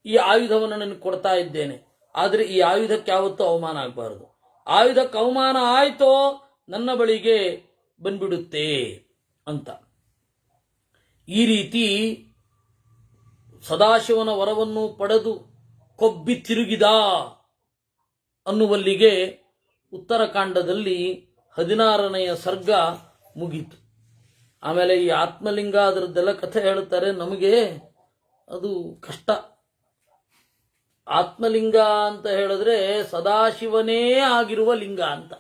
ಈ ಆಯುಧವನ್ನು ನನಗೆ ಕೊಡ್ತಾ ಇದ್ದೇನೆ, ಆದರೆ ಈ ಆಯುಧಕ್ಕೆ ಯಾವತ್ತೂ ಅವಮಾನ ಆಗಬಾರದು. ಆಯುಧಕ್ಕೆ ಅವಮಾನ ಆಯ್ತೋ ನನ್ನ ಬಳಿಗೆ ಬಂದ್ಬಿಡುತ್ತೆ ಅಂತ. ಈ ರೀತಿ ಸದಾಶಿವನ ವರವನ್ನು ಪಡೆದು ಕೊಬ್ಬಿ ತಿರುಗಿದ ಅನ್ನುವಲ್ಲಿಗೆ ಉತ್ತರಕಾಂಡದಲ್ಲಿ 16ನೆಯ ಸರ್ಗ ಮುಗೀತು. ಆಮೇಲೆ ಈ ಆತ್ಮಲಿಂಗ ಅದರದ್ದೆಲ್ಲ ಕಥೆ ಹೇಳುತ್ತಾರೆ. ನಮಗೆ ಅದು ಕಷ್ಟ. ಆತ್ಮಲಿಂಗ ಅಂತ ಹೇಳಿದ್ರೆ ಸದಾಶಿವನೇ ಆಗಿರುವ ಲಿಂಗ ಅಂತ,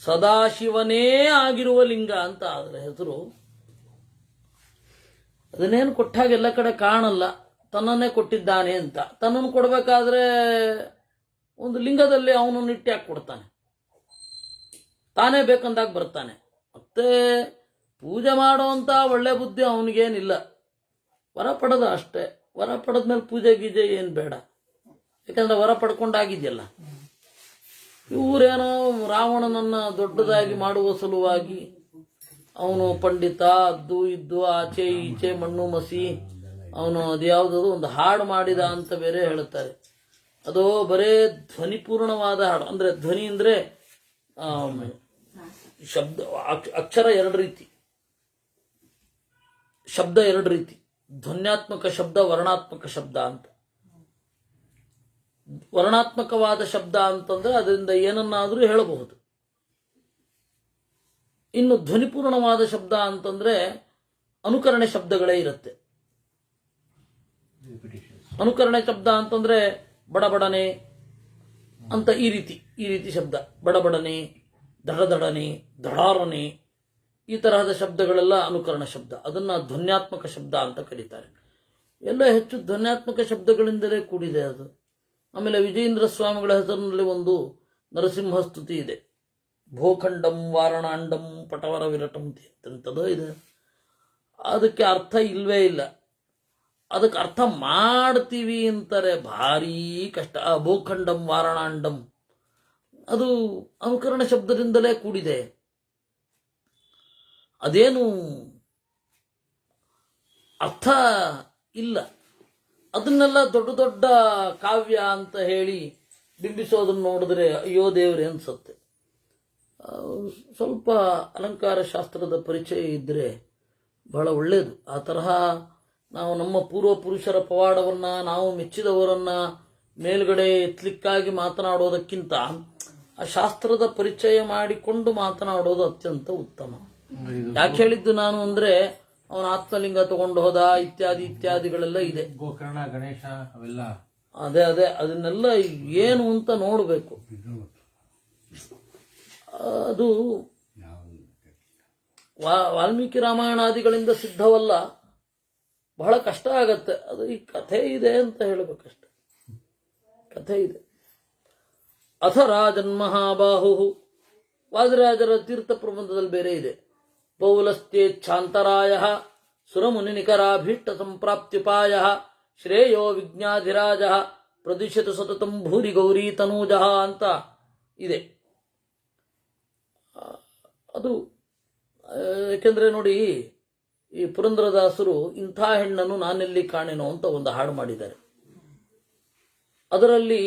ಸದಾಶಿವನೇ ಆಗಿರುವ ಲಿಂಗ ಅಂತ ಅದರ ಹೆಸರು. ಅದನ್ನೇನು ಕೊಟ್ಟಾಗ ಎಲ್ಲ ಕಡೆ ಕಾಣಲ್ಲ, ತನ್ನನ್ನೇ ಕೊಟ್ಟಿದ್ದಾನೆ ಅಂತ. ತನ್ನನ್ನು ಕೊಡಬೇಕಾದ್ರೆ ಒಂದು ಲಿಂಗದಲ್ಲಿ ಅವನನ್ನು ಇಟ್ಟು ಯಾಕೆ ಕೊಡ್ತಾನೆ? ತಾನೇ ಬೇಕಂದಾಗ ಬರ್ತಾನೆ. ಮತ್ತೆ ಪೂಜೆ ಮಾಡೋಂಥ ಒಳ್ಳೆ ಬುದ್ಧಿ ಅವನಿಗೇನಿಲ್ಲ. ವರ ಪಡೆದ ಅಷ್ಟೇ. ವರ ಪಡೆದ್ಮೇಲೆ ಪೂಜೆ ಗೀಜೆ ಏನು ಬೇಡ, ಯಾಕಂದ್ರೆ ವರ ಪಡ್ಕೊಂಡಾಗಿದೆಯಲ್ಲ. ಇವರೇನೋ ರಾವಣನನ್ನ ದೊಡ್ಡದಾಗಿ ಮಾಡುವ ಸಲುವಾಗಿ ಅವನು ಪಂಡಿತ ಅದ್ದು ಇದ್ದು ಆಚೆ ಈಚೆ ಮಣ್ಣು ಮಸಿ ಅವನು ಅದ್ಯಾವುದದು ಒಂದು ಹಾಡು ಮಾಡಿದ ಅಂತ ಬೇರೆ ಹೇಳುತ್ತಾರೆ. ಅದು ಬರೇ ಧ್ವನಿಪೂರ್ಣವಾದ ಹಾಡು. ಅಂದ್ರೆ ಧ್ವನಿ ಅಂದ್ರೆ ಶಬ್ದ, ಅಕ್ಷರ ಎರಡು ರೀತಿ, ಶಬ್ದ ಎರಡು ರೀತಿ. ಧ್ವನ್ಯಾತ್ಮಕ ಶಬ್ದ, ವರ್ಣಾತ್ಮಕ ಶಬ್ದ ಅಂತ. ವರ್ಣಾತ್ಮಕವಾದ ಶಬ್ದ ಅಂತಂದ್ರೆ ಅದರಿಂದ ಏನನ್ನಾದರೂ ಹೇಳಬಹುದು. ಇನ್ನು ಧ್ವನಿಪೂರ್ಣವಾದ ಶಬ್ದ ಅಂತಂದ್ರೆ ಅನುಕರಣೆ ಶಬ್ದಗಳೇ ಇರುತ್ತೆ. ಅನುಕರಣೆ ಶಬ್ದ ಅಂತಂದ್ರೆ ಬಡಬಡನೆ ಅಂತ ಈ ರೀತಿ ಶಬ್ದ. ಬಡಬಡನೆ, ದಡದಡನೆ, ದಡಾರನೆ, ಈ ತರಹದ ಶಬ್ದಗಳೆಲ್ಲ ಅನುಕರಣ ಶಬ್ದ. ಅದನ್ನ ಧ್ವನ್ಯಾತ್ಮಕ ಶಬ್ದ ಅಂತ ಕರೀತಾರೆ. ಎಲ್ಲ ಹೆಚ್ಚು ಧ್ವನ್ಯಾತ್ಮಕ ಶಬ್ದಗಳಿಂದಲೇ ಕೂಡಿದೆ ಅದು. ಆಮೇಲೆ ವಿಜಯೇಂದ್ರ ಸ್ವಾಮಿಗಳ ಹೆಸರಿನಲ್ಲಿ ಒಂದು ನರಸಿಂಹ ಸ್ತುತಿ ಇದೆ. ಭೋಖಂಡಂ ವಾರಣಾಂಡಂ ಪಟವರ ವಿರಟಂ ಅಂತದ ಇದೆ. ಅದಕ್ಕೆ ಅರ್ಥ ಇಲ್ವೇ ಇಲ್ಲ. ಅದಕ್ಕೆ ಅರ್ಥ ಮಾಡ್ತೀವಿ ಅಂತಾರೆ, ಭಾರೀ ಕಷ್ಟ. ಆ ಭೂಖಂಡಂ ವಾರಣಾಂಡಂ ಅದು ಅನುಕರಣ ಶಬ್ದದಿಂದಲೇ ಕೂಡಿದೆ. ಅದೇನು ಅರ್ಥ ಇಲ್ಲ. ಅದನ್ನೆಲ್ಲ ದೊಡ್ಡ ದೊಡ್ಡ ಕಾವ್ಯ ಅಂತ ಹೇಳಿ ಬಿಂಬಿಸೋದನ್ನು ನೋಡಿದ್ರೆ ಅಯ್ಯೋ ದೇವ್ರೆ ಅನ್ಸುತ್ತೆ. ಸ್ವಲ್ಪ ಅಲಂಕಾರ ಶಾಸ್ತ್ರದ ಪರಿಚಯ ಇದ್ದರೆ ಬಹಳ ಒಳ್ಳೆಯದು. ಆ ತರಹ ನಾವು ನಮ್ಮ ಪೂರ್ವ ಪುರುಷರ ಪವಾಡವನ್ನ, ನಾವು ಮೆಚ್ಚಿದವರನ್ನ ಮೇಲ್ಗಡೆ ಎತ್ತಲಿಕ್ಕಾಗಿ ಮಾತನಾಡೋದಕ್ಕಿಂತ ಆ ಶಾಸ್ತ್ರದ ಪರಿಚಯ ಮಾಡಿಕೊಂಡು ಮಾತನಾಡೋದು ಅತ್ಯಂತ ಉತ್ತಮ. ಯಾಕೆ ಹೇಳಿದ್ದು ನಾನು ಅಂದ್ರೆ ಅವನ ಆತ್ಮಲಿಂಗ ತಗೊಂಡು ಹೋದ ಇತ್ಯಾದಿಗಳೆಲ್ಲ ಇದೆ. ಗೋಕರ್ಣ, ಗಣೇಶ ಅವೆಲ್ಲ ಅದೇ ಅದನ್ನೆಲ್ಲ ಏನು ಅಂತ ನೋಡಬೇಕು. ಅದು ವಾಲ್ಮೀಕಿ ರಾಮಾಯಣಾದಿಗಳಿಂದ ಸಿದ್ಧವಲ್ಲ, ಬಹಳ ಕಷ್ಟ ಆಗತ್ತೆ. ಅದು ಈ ಕಥೆ ಇದೆ ಅಂತ ಹೇಳಬೇಕಷ್ಟೆ. ಕಥೆ ಇದೆ. ಅಥ ರಾಜನ್ ಮಹಾಬಾಹು, ವಾದಿರಾಜರ ತೀರ್ಥ ಪ್ರಬಂಧದಲ್ಲಿ ಬೇರೆ ಇದೆ. ಪೌಲಸ್ತ್ಯೇಚ್ಛಾಂತರಾಯ ಸುರಮುನಿ ನಿಕರಾಭೀಷ್ಟ ಸಂಪ್ರಾಪ್ತ್ಯುಪಾಯ ಶ್ರೇಯೋ ವಿಜ್ಞಾಧಿರಾಜ ಪ್ರದಿಶತು ಸತತಂ ಭೂರಿ ಗೌರಿ ತನೂಜ ಅಂತ ಇದೆ. ಅದು ಯಾಕೆಂದ್ರೆ ನೋಡಿ, ಈ ಪುರಂದರದಾಸರು ಇಂಥ ಹೆಣ್ಣನ್ನು ನಾನೆಲ್ಲಿ ಕಾಣೆನೋ ಅಂತ ಒಂದು ಹಾಡು ಮಾಡಿದ್ದಾರೆ. ಅದರಲ್ಲಿ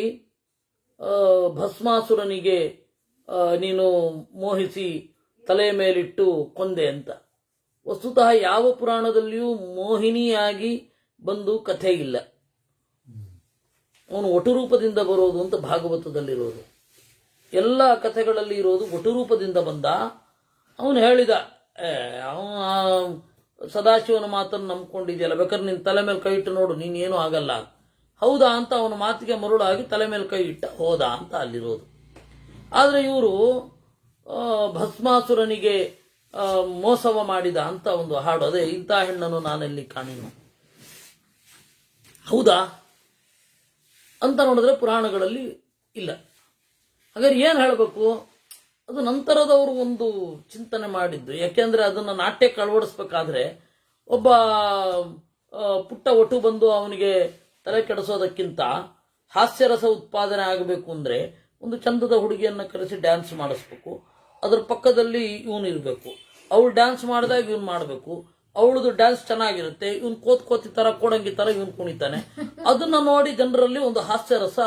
ಭಸ್ಮಾಸುರನಿಗೆ ನೀನು ಮೋಹಿಸಿ ತಲೆ ಮೇಲಿಟ್ಟು ಕೊಂದೆ ಅಂತ. ವಸ್ತುತಃ ಯಾವ ಪುರಾಣದಲ್ಲಿಯೂ ಮೋಹಿನಿಯಾಗಿ ಬಂದು ಕಥೆ ಇಲ್ಲ. ಅವನು ಒಟು ರೂಪದಿಂದ ಬರೋದು ಅಂತ ಭಾಗವತದಲ್ಲಿರೋದು. ಎಲ್ಲ ಕಥೆಗಳಲ್ಲಿ ಇರೋದು ವಟುರೂಪದಿಂದ ಬಂದ. ಅವನು ಹೇಳಿದ, ಅವನು ಸದಾಶಿವನ ಮಾತನ್ನು ನಂಬ್ಕೊಂಡಿದೆಯಲ್ಲ, ಬೇಕಾದ್ರೆ ನಿನ್ನ ತಲೆ ಮೇಲೆ ಕೈ ಇಟ್ಟು ನೋಡು, ನೀನೇನು ಆಗಲ್ಲ. ಹೌದಾ ಅಂತ ಅವನ ಮಾತಿಗೆ ಮರುಳಾಗಿ ತಲೆ ಮೇಲೆ ಕೈ ಇಟ್ಟ, ಹೋದ ಅಂತ ಅಲ್ಲಿರೋದು. ಆದರೆ ಇವರು ಭಸ್ಮಾಸುರನಿಗೆ ಮೋಸವ ಮಾಡಿದ ಅಂತ ಒಂದು ಹಾಡು, ಅದೇ ಇಂಥ ಹೆಣ್ಣನ್ನು ನಾನೆಲ್ಲಿ ಕಾಣಿನು. ಹೌದಾ ಅಂತ ನೋಡಿದ್ರೆ ಪುರಾಣಗಳಲ್ಲಿ ಇಲ್ಲ. ಹಾಗಾದ್ರೆ ಏನು ಹೇಳಬೇಕು? ಅದು ನಂತರದವರು ಒಂದು ಚಿಂತನೆ ಮಾಡಿದ್ದು. ಯಾಕೆಂದ್ರೆ ಅದನ್ನು ನಾಟ್ಯಕ್ಕೆ ಅಳವಡಿಸ್ಬೇಕಾದ್ರೆ ಒಬ್ಬ ಪುಟ್ಟ ಒಟು ಬಂದು ಅವನಿಗೆ ತಲೆ ಕೆಡಿಸೋದಕ್ಕಿಂತ ಹಾಸ್ಯರಸ ಉತ್ಪಾದನೆ ಆಗಬೇಕು ಅಂದ್ರೆ ಒಂದು ಚಂದದ ಹುಡುಗಿಯನ್ನು ಕರೆಸಿ ಡ್ಯಾನ್ಸ್ ಮಾಡಿಸ್ಬೇಕು. ಅದ್ರ ಪಕ್ಕದಲ್ಲಿ ಇವನು ಇರಬೇಕು. ಅವಳು ಡ್ಯಾನ್ಸ್ ಮಾಡಿದಾಗ ಇವನು ಮಾಡಬೇಕು. ಅವಳದು ಡ್ಯಾನ್ಸ್ ಚೆನ್ನಾಗಿರುತ್ತೆ, ಇವನು ಕೋತಿ ತರ ಕೋಡಂಗಿ ತರ ಇವನು ಕುಣಿತಾನೆ. ಅದನ್ನ ನೋಡಿ ಜನರಲ್ಲಿ ಒಂದು ಹಾಸ್ಯರಸ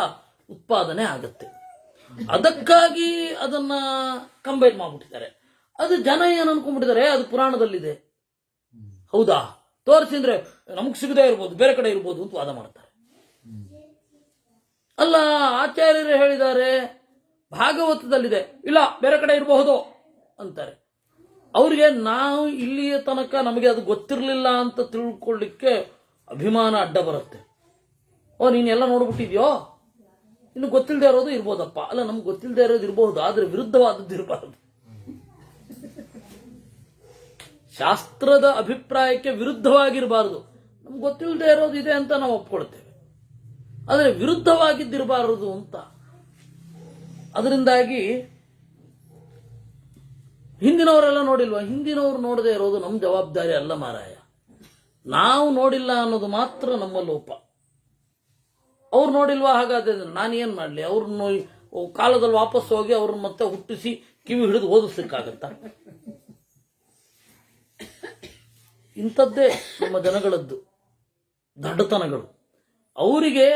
ಉತ್ಪಾದನೆ ಆಗುತ್ತೆ. ಅದಕ್ಕಾಗಿ ಅದನ್ನ ಕಂಬೈನ್ ಮಾಡ್ಬಿಟ್ಟಿದ್ದಾರೆ. ಅದು ಜನ ಏನು ಅನ್ಕೊಂಡ್ಬಿಟ್ಟಿದ್ದಾರೆ, ಅದು ಪುರಾಣದಲ್ಲಿದೆ. ಹೌದಾ, ತೋರಿಸಿದ್ರೆ ನಮಗ್ ಸಿಗದೇ ಇರ್ಬೋದು, ಬೇರೆ ಕಡೆ ಇರ್ಬೋದು ಅಂತ ವಾದ ಮಾಡ್ತಾರೆ. ಅಲ್ಲ, ಆಚಾರ್ಯರು ಹೇಳಿದ್ದಾರೆ ಭಾಗವತದಲ್ಲಿದೆ, ಇಲ್ಲ ಬೇರೆ ಕಡೆ ಇರಬಹುದು ಅಂತಾರೆ. ಅವ್ರಿಗೆ ನಾವು ಇಲ್ಲಿಯ ತನಕ ನಮಗೆ ಅದು ಗೊತ್ತಿರಲಿಲ್ಲ ಅಂತ ತಿಳ್ಕೊಳ್ಳಿಕ್ಕೆ ಅಭಿಮಾನ ಅಡ್ಡ ಬರುತ್ತೆ. ನೀನೆಲ್ಲ ನೋಡ್ಬಿಟ್ಟಿದ್ಯೋ, ಇನ್ನು ಗೊತ್ತಿಲ್ಲದೆ ಇರೋದು ಇರ್ಬೋದಪ್ಪ. ಅಲ್ಲ, ನಮ್ಗೆ ಗೊತ್ತಿಲ್ಲದೆ ಇರೋದು ಇರಬಹುದು, ಆದ್ರೆ ವಿರುದ್ಧವಾದದ್ದು ಇರಬಾರದು. ಶಾಸ್ತ್ರದ ಅಭಿಪ್ರಾಯಕ್ಕೆ ವಿರುದ್ಧವಾಗಿರಬಾರದು. ನಮ್ಗೆ ಗೊತ್ತಿಲ್ಲದೆ ಇರೋದು ಇದೆ ಅಂತ ನಾವು ಒಪ್ಕೊಳ್ತೇವೆ, ಆದರೆ ವಿರುದ್ಧವಾಗಿದ್ದಿರಬಾರದು ಅಂತ. ಅದರಿಂದಾಗಿ ಹಿಂದಿನವರೆಲ್ಲ ನೋಡಿಲ್ವಾ? ಹಿಂದಿನವರು ನೋಡದೆ ಇರೋದು ನಮ್ಮ ಜವಾಬ್ದಾರಿ ಅಲ್ಲ ಮಾರಾಯ. ನಾವು ನೋಡಿಲ್ಲ ಅನ್ನೋದು ಮಾತ್ರ ನಮ್ಮ ಲೋಪ. ಅವ್ರು ನೋಡಿಲ್ವಾ? ಹಾಗಾದ್ರೆ ನಾನೇನ್ ಮಾಡ್ಲಿ? ಅವ್ರನ್ನ ಕಾಲದಲ್ಲಿ ವಾಪಸ್ ಹೋಗಿ ಅವ್ರನ್ನ ಮತ್ತೆ ಹುಟ್ಟಿಸಿ ಕಿವಿ ಹಿಡಿದು ಓದಿಸ್ಲಿಕ್ಕಾಗತ್ತ? ಇಂಥದ್ದೇ ನಮ್ಮ ಜನಗಳದ್ದು ದಡ್ಡತನಗಳು. ಅವರಿಗೆ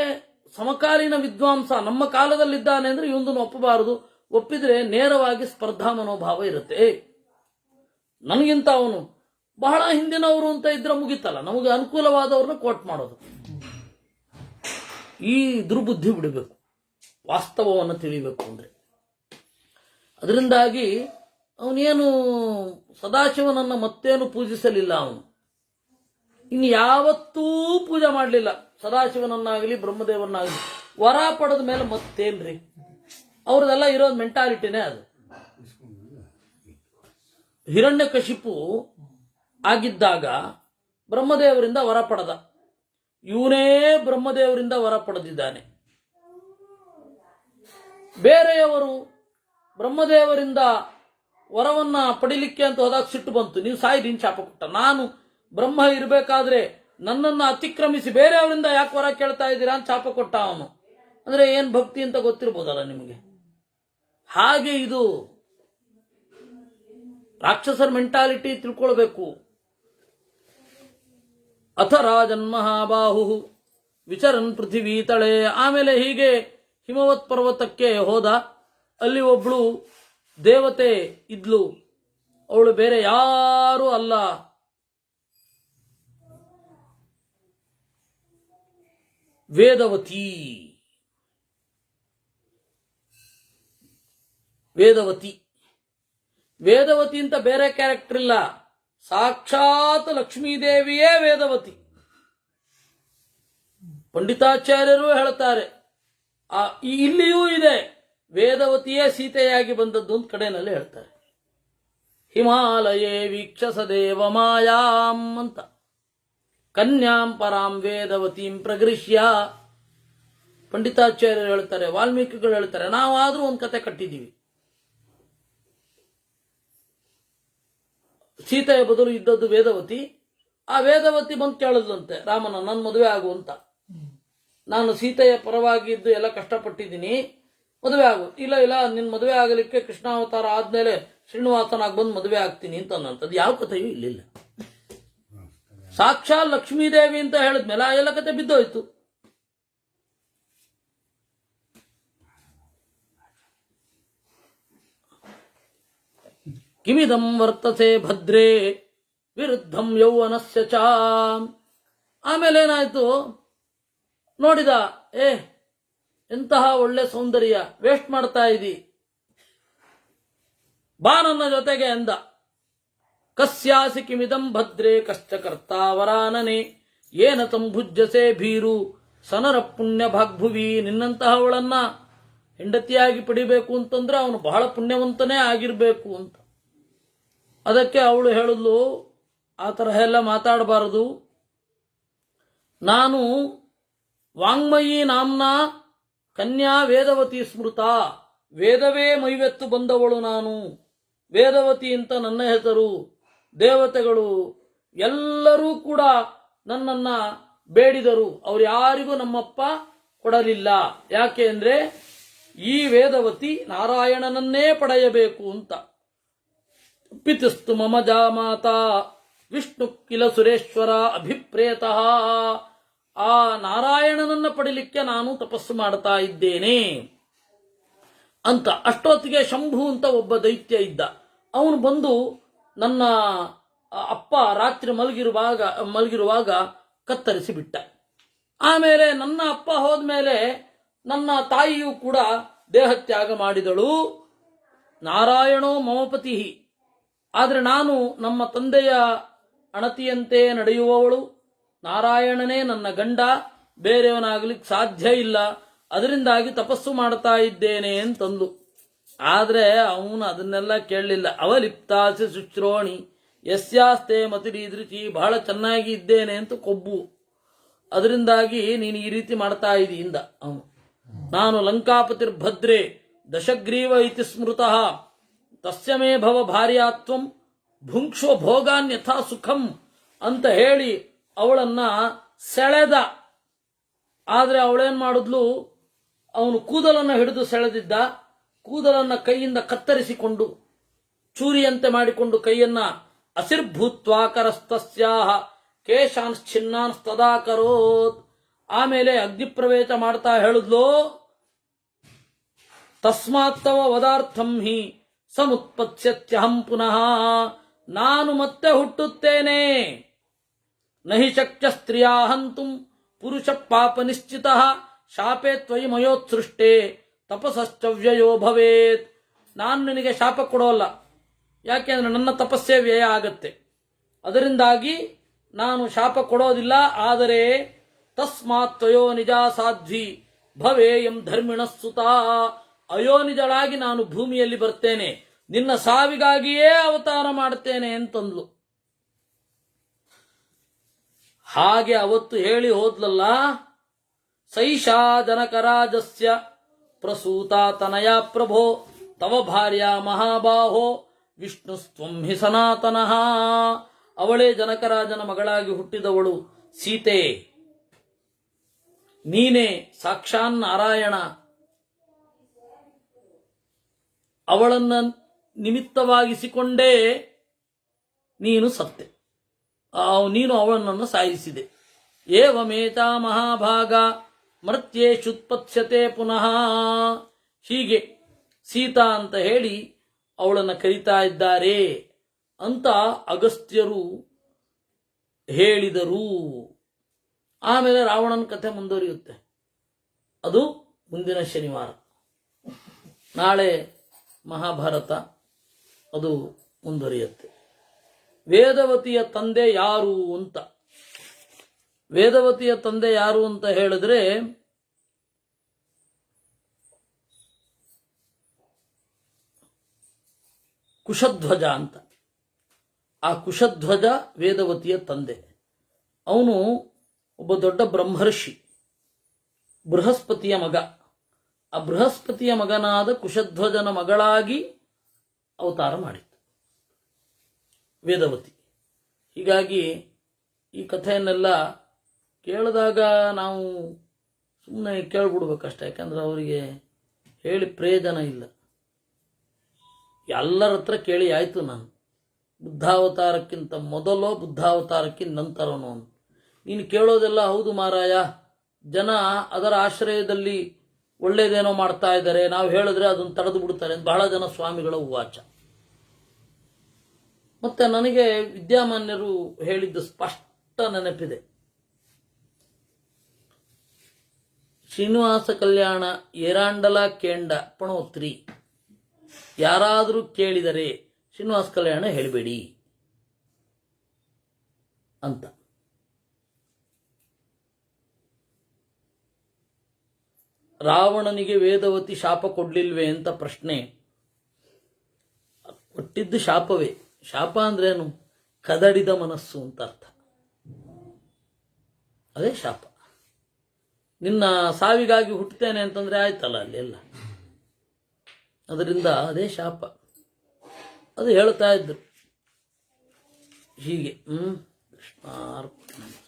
ಸಮಕಾಲೀನ ವಿದ್ವಾಂಸ ನಮ್ಮ ಕಾಲದಲ್ಲಿದ್ದಾನೆ ಅಂದ್ರೆ ಇವೊಂದನ್ನು ಒಪ್ಪಬಾರದು. ಒಪ್ಪಿದ್ರೆ ನೇರವಾಗಿ ಸ್ಪರ್ಧಾ ಮನೋಭಾವ ಇರುತ್ತೆ. ನನಗಿಂತ ಅವನು ಬಹಳ ಹಿಂದಿನವರು ಅಂತ ಇದ್ರೆ ಮುಗಿತಲ್ಲ, ನಮಗೆ ಅನುಕೂಲವಾದವ್ರನ್ನ ಕೋಟ್ ಮಾಡೋದು. ಈ ದುರ್ಬುದ್ಧಿ ಬಿಡಬೇಕು, ವಾಸ್ತವವನ್ನು ತಿಳಿಬೇಕು ಅಂದ್ರೆ. ಅದರಿಂದಾಗಿ ಅವನೇನು ಸದಾಶಿವನನ್ನ ಮತ್ತೇನು ಪೂಜಿಸಲಿಲ್ಲ. ಅವನು ಇನ್ನು ಯಾವತ್ತೂ ಪೂಜೆ ಮಾಡಲಿಲ್ಲ, ಸದಾಶಿವನನ್ನಾಗಲಿ ಬ್ರಹ್ಮದೇವರನ್ನಾಗಲಿ. ವರ ಪಡೆದ ಮೇಲೆ ಮತ್ತೇನ್ರಿ? ಅವ್ರದೆಲ್ಲ ಇರೋದು ಮೆಂಟಾಲಿಟಿನೇ ಅದು. ಹಿರಣ್ಯಕಶಿಪು ಆಗಿದ್ದಾಗ ಬ್ರಹ್ಮದೇವರಿಂದ ವರ ಪಡೆದ. ಇವನೇ ಬ್ರಹ್ಮದೇವರಿಂದ ವರ ಪಡೆದಿದ್ದಾನೆ. ಬೇರೆಯವರು ಬ್ರಹ್ಮದೇವರಿಂದ ವರವನ್ನ ಪಡಿಲಿಕ್ಕೆ ಅಂತ ಹೋದಾಗ ಸಿಟ್ಟು ಬಂತು, ನೀವು ಸಾಯಿ ನೀನು ಶಾಪ ಕೊಟ್ಟ. ನಾನು ಬ್ರಹ್ಮ ಇರಬೇಕಾದ್ರೆ ನನ್ನನ್ನು ಅತಿಕ್ರಮಿಸಿ ಬೇರೆಯವರಿಂದ ಯಾಕೆ ವರ ಕೇಳ್ತಾ ಇದ್ದೀರಾ ಅಂತ ಶಾಪ ಕೊಟ್ಟ ಅವನು. ಅಂದ್ರೆ ಏನ್ ಭಕ್ತಿ ಅಂತ ಗೊತ್ತಿರ್ಬೋದಲ್ಲ ನಿಮಗೆ. ಹಾಗೆ ಇದು ರಾಕ್ಷಸರ ಮೆಂಟಾಲಿಟಿ ತಿಳ್ಕೊಳ್ಬೇಕು. ಅಥ ರಾಜನ್ ಮಹಾಬಾಹು ವಿಚರನ್ ಪೃಥಿವೀ ತಳೆ. ಆಮೇಲೆ ಹೀಗೆ ಹಿಮವತ್ ಪರ್ವತಕ್ಕೆ ಹೋದ. ಅಲ್ಲಿ ಒಬ್ಳು ದೇವತೆ ಇದ್ಲು. ಅವಳು ಬೇರೆ ಯಾರೂ ಅಲ್ಲ, ವೇದವತಿ. ವೇದವತಿ ವೇದವತಿ ಅಂತ ಬೇರೆ ಕ್ಯಾರೆಕ್ಟರ್ ಇಲ್ಲ, ಸಾಕ್ಷಾತ್ ಲಕ್ಷ್ಮೀದೇವಿಯೇ ವೇದವತಿ. ಪಂಡಿತಾಚಾರ್ಯರು ಹೇಳ್ತಾರೆ, ಇಲ್ಲಿಯೂ ಇದೆ, ವೇದವತಿಯೇ ಸೀತೆಯಾಗಿ ಬಂದದ್ದು ಅಂತ ಕಡೆಯಲ್ಲಿ ಹೇಳ್ತಾರೆ. ಹಿಮಾಲಯೇ ವೀಕ್ಷಸ ದೇವ ಮಾಯಾಂ ಅಂತ ಕನ್ಯಾಂ ಪರಾಂ ವೇದವತೀಂ ಪ್ರಗೃಹ್ಯ ಪಂಡಿತಾಚಾರ್ಯರು ಹೇಳ್ತಾರೆ, ವಾಲ್ಮೀಕಿಗಳು ಹೇಳ್ತಾರೆ. ನಾವಾದ್ರೂ ಒಂದು ಕತೆ ಕಟ್ಟಿದ್ದೀವಿ. ಸೀತೆಯ ಬದಲು ಇದ್ದದ್ದು ವೇದವತಿ. ಆ ವೇದವತಿ ಬಂದು ಕೇಳಿದ್ಲಂತೆ ರಾಮನ, ನನ್ನ ಮದುವೆ ಆಗು ಅಂತ. ನಾನು ಸೀತೆಯ ಪರವಾಗಿ ಇದ್ದು ಎಲ್ಲ ಕಷ್ಟಪಟ್ಟಿದ್ದೀನಿ, ಮದುವೆ ಆಗು. ಇಲ್ಲ ಇಲ್ಲ, ನಿನ್ ಮದುವೆ ಆಗಲಿಕ್ಕೆ ಕೃಷ್ಣಾವತಾರ ಆದ್ಮೇಲೆ ಶ್ರೀನಿವಾಸನಾಗಿ ಬಂದು ಮದುವೆ ಆಗ್ತೀನಿ ಅಂತ ಅನ್ನಂಥದ್ದು ಯಾವ ಕಥೆಯೂ ಇಲ್ಲಿಲ್ಲ. ಸಾಕ್ಷಾತ್ ಲಕ್ಷ್ಮೀದೇವಿ ಅಂತ ಹೇಳಿದ್ಮೇಲೆ ಆ ಎಲ್ಲ ಕತೆ ಬಿದ್ದೋಯ್ತು. ಕಿಮಿದಂ ವರ್ತಸೆ ಭದ್ರೇ ವಿರುದ್ಧಂ ಯೌವನಸ್ಯ ಚ. ಆಮೇಲೆ ಏನಾಯ್ತು ನೋಡಿದ, ಎಂತಹ ಒಳ್ಳೆ ಸೌಂದರ್ಯ, ವೇಸ್ಟ್ ಮಾಡ್ತಾ ಇದ್ದಿ, ಬಾ ನನ್ನ ಜೊತೆಗೆ ಎಂದ. ಕಸ್ಯಾಸಿ ಕಿಮಿದಂ ಭದ್ರೇ ಕಶ್ಚ ಕರ್ತಾವರಾನನೆ ಏನ ತಂ ಭುಜ್ಯಸೆ ಭೀರು ಸನರ ಪುಣ್ಯ ಭಾಗ್ಭುವಿ. ನಿನ್ನಂತಹವಳನ್ನ ಹೆಂಡತಿಯಾಗಿ ಪಡಿಬೇಕು ಅಂತಂದ್ರೆ ಅವನು ಬಹಳ ಪುಣ್ಯವಂತನೇ ಆಗಿರಬೇಕು ಅಂತ. ಅದಕ್ಕೆ ಅವಳು ಹೇಳಿದ್ಲು, ಆ ತರಹ ಎಲ್ಲ ಮಾತಾಡಬಾರದು. ನಾನು ವಾಂಗ್ಮಯಿ ನಾಮ್ನ ಕನ್ಯಾ ವೇದವತಿ ಸ್ಮೃತ, ವೇದವೇ ಮೈವೆತ್ತು ಬಂದವಳು ನಾನು. ವೇದವತಿ ಅಂತ ನನ್ನ ಹೆಸರು. ದೇವತೆಗಳು ಎಲ್ಲರೂ ಕೂಡ ನನ್ನನ್ನ ಬೇಡಿದರು, ಅವ್ರು ಯಾರಿಗೂ ನಮ್ಮಪ್ಪ ಕೊಡಲಿಲ್ಲ. ಯಾಕೆ ಅಂದ್ರೆ ಈ ವೇದವತಿ ನಾರಾಯಣನನ್ನೇ ಪಡೆಯಬೇಕು ಅಂತ. ಪಿತಸ್ತು ಮಮ ಜಾಮಾತಾ ವಿಷ್ಣು ಕಿಲ ಸುರೇಶ್ವರ ಅಭಿಪ್ರೇತಃ. ಆ ನಾರಾಯಣನನ್ನ ಪಡಿಲಿಕ್ಕೆ ನಾನು ತಪಸ್ಸು ಮಾಡ್ತಾ ಇದ್ದೇನೆ ಅಂತ. ಅಷ್ಟೊತ್ತಿಗೆ ಶಂಭು ಅಂತ ಒಬ್ಬ ದೈತ್ಯ ಇದ್ದ. ಅವನು ಬಂದು ನನ್ನ ಅಪ್ಪ ರಾತ್ರಿ ಮಲಗಿರುವಾಗ ಕತ್ತರಿಸಿ ಬಿಟ್ಟ. ಆಮೇಲೆ ನನ್ನ ಅಪ್ಪ ಹೋದ್ಮೇಲೆ ನನ್ನ ತಾಯಿಯೂ ಕೂಡ ದೇಹತ್ಯಾಗ ಮಾಡಿದಳು. ನಾರಾಯಣೋ ಮಮಪತಿ. ಆದರೆ ನಾನು ನಮ್ಮ ತಂದೆಯ ಅಣತಿಯಂತೆ ನಡೆಯುವವಳು. ನಾರಾಯಣನೇ ನನ್ನ ಗಂಡ, ಬೇರೆಯವನಾಗಲಿಕ್ಕೆ ಸಾಧ್ಯ ಇಲ್ಲ. ಅದರಿಂದಾಗಿ ತಪಸ್ಸು ಮಾಡ್ತಾ ಇದ್ದೇನೆ ಅಂತಂದು. ಆದ್ರೆ ಅವನು ಅದನ್ನೆಲ್ಲ ಕೇಳಲಿಲ್ಲ. ಅವಲಿಪ್ತಾಸಿ ಶುಶ್ರೋಣಿ ಯಸ್ಯಾಸ್ತೆ ಮತಿರೀದೃಚಿ. ಬಹಳ ಚೆನ್ನಾಗಿ ಇದ್ದೇನೆ ಅಂತ ಕೊಬ್ಬು. ಅದರಿಂದಾಗಿ ನೀನು ಈ ರೀತಿ ಮಾಡ್ತಾ ಇದೀಯಿಂದ ಅವನು. ನಾನು ಲಂಕಾಪತಿರ್ಭದ್ರೇ ದಶಗ್ರೀವ ಇತಿ ಸ್ಮೃತಃ ತಸ್ಯ ಮೇ ಭವ ಭಾರ್ಯಾತ್ವಂ ಭುಂಕ್ಷೋ ಭೋಗಾನ್ ಯಥಾ ಸುಖಂ ಅಂತ ಹೇಳಿ ಅವಳನ್ನ ಸೆಳೆದ. ಆದ್ರೆ ಅವಳೇನ್ ಮಾಡಿದ್ಲು, ಅವನು ಕೂದಲನ್ನು ಹಿಡಿದು ಸೆಳೆದಿದ್ದ. ಕೂದಲನ್ನ ಕೈಯಿಂದ ಕತ್ತರಿಸಿಕೊಂಡು ಚೂರಿಯಂತೆ ಮಾಡಿಕೊಂಡು ಕೈಯನ್ನ ಅಸಿರ್ಭೂತ್ವಾಕರಸ್ತಸ್ಯಾಹ ಕೇಶಾನ್ಶ್ಚಿನ್ನಾನ್ ತದಾಕರೋತ್. ಆಮೇಲೆ ಅಗ್ನಿಪ್ರವೇಶ ಮಾಡ್ತಾ ಹೇಳಿದ್ಲು, ತಸ್ಮಾತ್ತವ ವದಾರ್ಥಂ ಹಿ ಸಮುತ್ಪತ್ಸ್ಯತ್ಯಹಂ ಪುನಃ. ನಾನು ಮತ್ತೆ ಹುಟ್ಟುತ್ತೇನೆ. ನಹಿ ಶಕ್ಯ ಸ್ತ್ರೀಯಾ ಹಂತುಂ ಪುರುಷ ಪಾಪ ನಿಶ್ಚಿತಃ ಶಾಪೇ ತ್ವಯಿ ಮಯೋತ್ಸೃಷ್ಟೇ ತಪಸ್ಸಶ್ಚವ್ಯಯೋ ಭವೇತ್. ನಾನು ನಿನಗೆ ಶಾಪ ಕೊಡೋಲ್ಲ, ಯಾಕೆಂದ್ರೆ ನನ್ನ ತಪಸ್ಸೇ ವ್ಯಯ ಆಗತ್ತೆ. ಅದರಿಂದಾಗಿ ನಾನು ಶಾಪ ಕೊಡೋದಿಲ್ಲ. ಆದರೆ ತಸ್ಮಾತ್ ತ್ವಯೋ ನಿಜಾ ಸಾಧ್ವಿ ಭವೇಯಂ ಧರ್ಮಿಣ ಸುತ. ಅಯೋನಿಜಳಾಗಿ ನಾನು ಭೂಮಿಯಲ್ಲಿ ಬರ್ತೇನೆ, ನಿನ್ನ ಸಾವಿಗಾಗಿಯೇ ಅವತಾರ ಮಾಡ್ತೇನೆ ಅಂತಂದ್ಲು. ಹಾಗೆ ಅವತ್ತು ಹೇಳಿ ಹೋದ್ಲಲ್ಲ. ಸೈಷಾ ಜನಕರಾಜಸ್ಯ ಪ್ರಸೂತ ತನಯ ಪ್ರಭೋ ತವ ಭಾರ್ಯ ಮಹಾಬಾಹೋ ವಿಷ್ಣುಸ್ತ್ವಂ ಹಿ ಸನಾತನಃ. ಅವಳೇ ಜನಕರಾಜನ ಮಗಳಾಗಿ ಹುಟ್ಟಿದವಳು ಸೀತೆ. ನೀನೇ ಸಾಕ್ಷಾನ್ ನಾರಾಯಣ. ಅವಳನ್ನ ನಿಮಿತ್ತವಾಗಿಸಿಕೊಂಡೇ ನೀನು ಸತ್ತೆ. ನೀನು ಅವಳನ್ನು ಸಾಯಿಸಿದೆ. ಏವಮೇತಾ ಮಹಾಭಾಗ ಮರ್ತ್ಯೇಷುತ್ಪತ್ಸ್ಯತೆ ಪುನಃ. ಹೀಗೆ ಸೀತಾ ಅಂತ ಹೇಳಿ ಅವಳನ್ನು ಕರೀತಾ ಇದ್ದಾರೆ ಅಂತ ಅಗಸ್ತ್ಯರು ಹೇಳಿದರು. ಆಮೇಲೆ ರಾವಣನ ಕಥೆ ಮುಂದುವರಿಯುತ್ತೆ. ಅದು ಮುಂದಿನ ಶನಿವಾರ. ನಾಳೆ ಮಹಾಭಾರತ ಅದು ಮುಂದುವರಿಯುತ್ತೆ. ವೇದವತಿಯ ತಂದೆ ಯಾರು ಅಂತ. ವೇದವತಿಯ ತಂದೆ ಯಾರು ಅಂತ ಹೇಳಿದ್ರೆ ಕುಶಧ್ವಜ ಅಂತ. ಆ ಕುಶಧ್ವಜ ವೇದವತಿಯ ತಂದೆ. ಅವನು ಒಬ್ಬ ದೊಡ್ಡ ಬ್ರಹ್ಮರ್ಷಿ, ಬೃಹಸ್ಪತಿಯ ಮಗ. ಆ ಬೃಹಸ್ಪತಿಯ ಮಗನಾದ ಕುಶಧ್ವಜನ ಮಗಳಾಗಿ ಅವತಾರ ಮಾಡಿತ್ತು ವೇದವತಿ. ಹೀಗಾಗಿ ಈ ಕಥೆಯನ್ನೆಲ್ಲ ಕೇಳಿದಾಗ ನಾವು ಸುಮ್ಮನೆ ಕೇಳ್ಬಿಡ್ಬೇಕಷ್ಟೆ. ಯಾಕಂದ್ರೆ ಅವರಿಗೆ ಹೇಳಿ ಪ್ರಯೋಜನ ಇಲ್ಲ. ಎಲ್ಲರ ಹತ್ರ ಕೇಳಿ ಆಯ್ತು. ನಾನು ಬುದ್ಧಾವತಾರಕ್ಕಿಂತ ಮೊದಲೋ ಬುದ್ಧಾವತಾರಕ್ಕಿಂತ ನಂತರನೋ ಅಂತ ನೀನು ಕೇಳೋದೆಲ್ಲ ಹೌದು ಮಾರಾಯ. ಜನ ಅದರ ಆಶ್ರಯದಲ್ಲಿ ಒಳ್ಳೇದೇನೋ ಮಾಡ್ತಾ ಇದ್ದಾರೆ, ನಾವು ಹೇಳಿದ್ರೆ ಅದನ್ನು ತಡೆದು ಬಿಡ್ತಾರೆ ಅಂತ ಬಹಳ ಜನ ಸ್ವಾಮಿಗಳ ಉವಾಚ. ಮತ್ತೆ ನನಗೆ ವಿದ್ಯಾಮಾನ್ಯರು ಹೇಳಿದ್ದು ಸ್ಪಷ್ಟ ನೆನಪಿದೆ. ಶ್ರೀನಿವಾಸ ಕಲ್ಯಾಣ ಏರಾಂಡಲ ಕೇಂಡ ಪಣೋತ್ರಿ ಯಾರಾದರೂ ಕೇಳಿದರೆ ಶ್ರೀನಿವಾಸ ಕಲ್ಯಾಣ ಹೇಳಬೇಡಿ ಅಂತ. ರಾವಣನಿಗೆ ವೇದವತಿ ಶಾಪ ಕೊಡ್ಲಿಲ್ವೇ ಅಂತ ಪ್ರಶ್ನೆ. ಕೊಟ್ಟಿದ್ದು ಶಾಪವೇ. ಶಾಪ ಅಂದ್ರೇನು? ಕದಡಿದ ಮನಸ್ಸು ಅಂತ ಅರ್ಥ. ಅದೇ ಶಾಪ. ನಿನ್ನ ಸಾವಿಗಾಗಿ ಹುಟ್ಟುತ್ತೇನೆ ಅಂತಂದ್ರೆ ಆಯ್ತಲ್ಲ ಅಲ್ಲೆಲ್ಲ. ಅದರಿಂದ ಅದೇ ಶಾಪ. ಅದು ಹೇಳ್ತಾ ಇದ್ರು ಹೀಗೆ. ಕೃಷ್ಣಾರ್ಪಣ.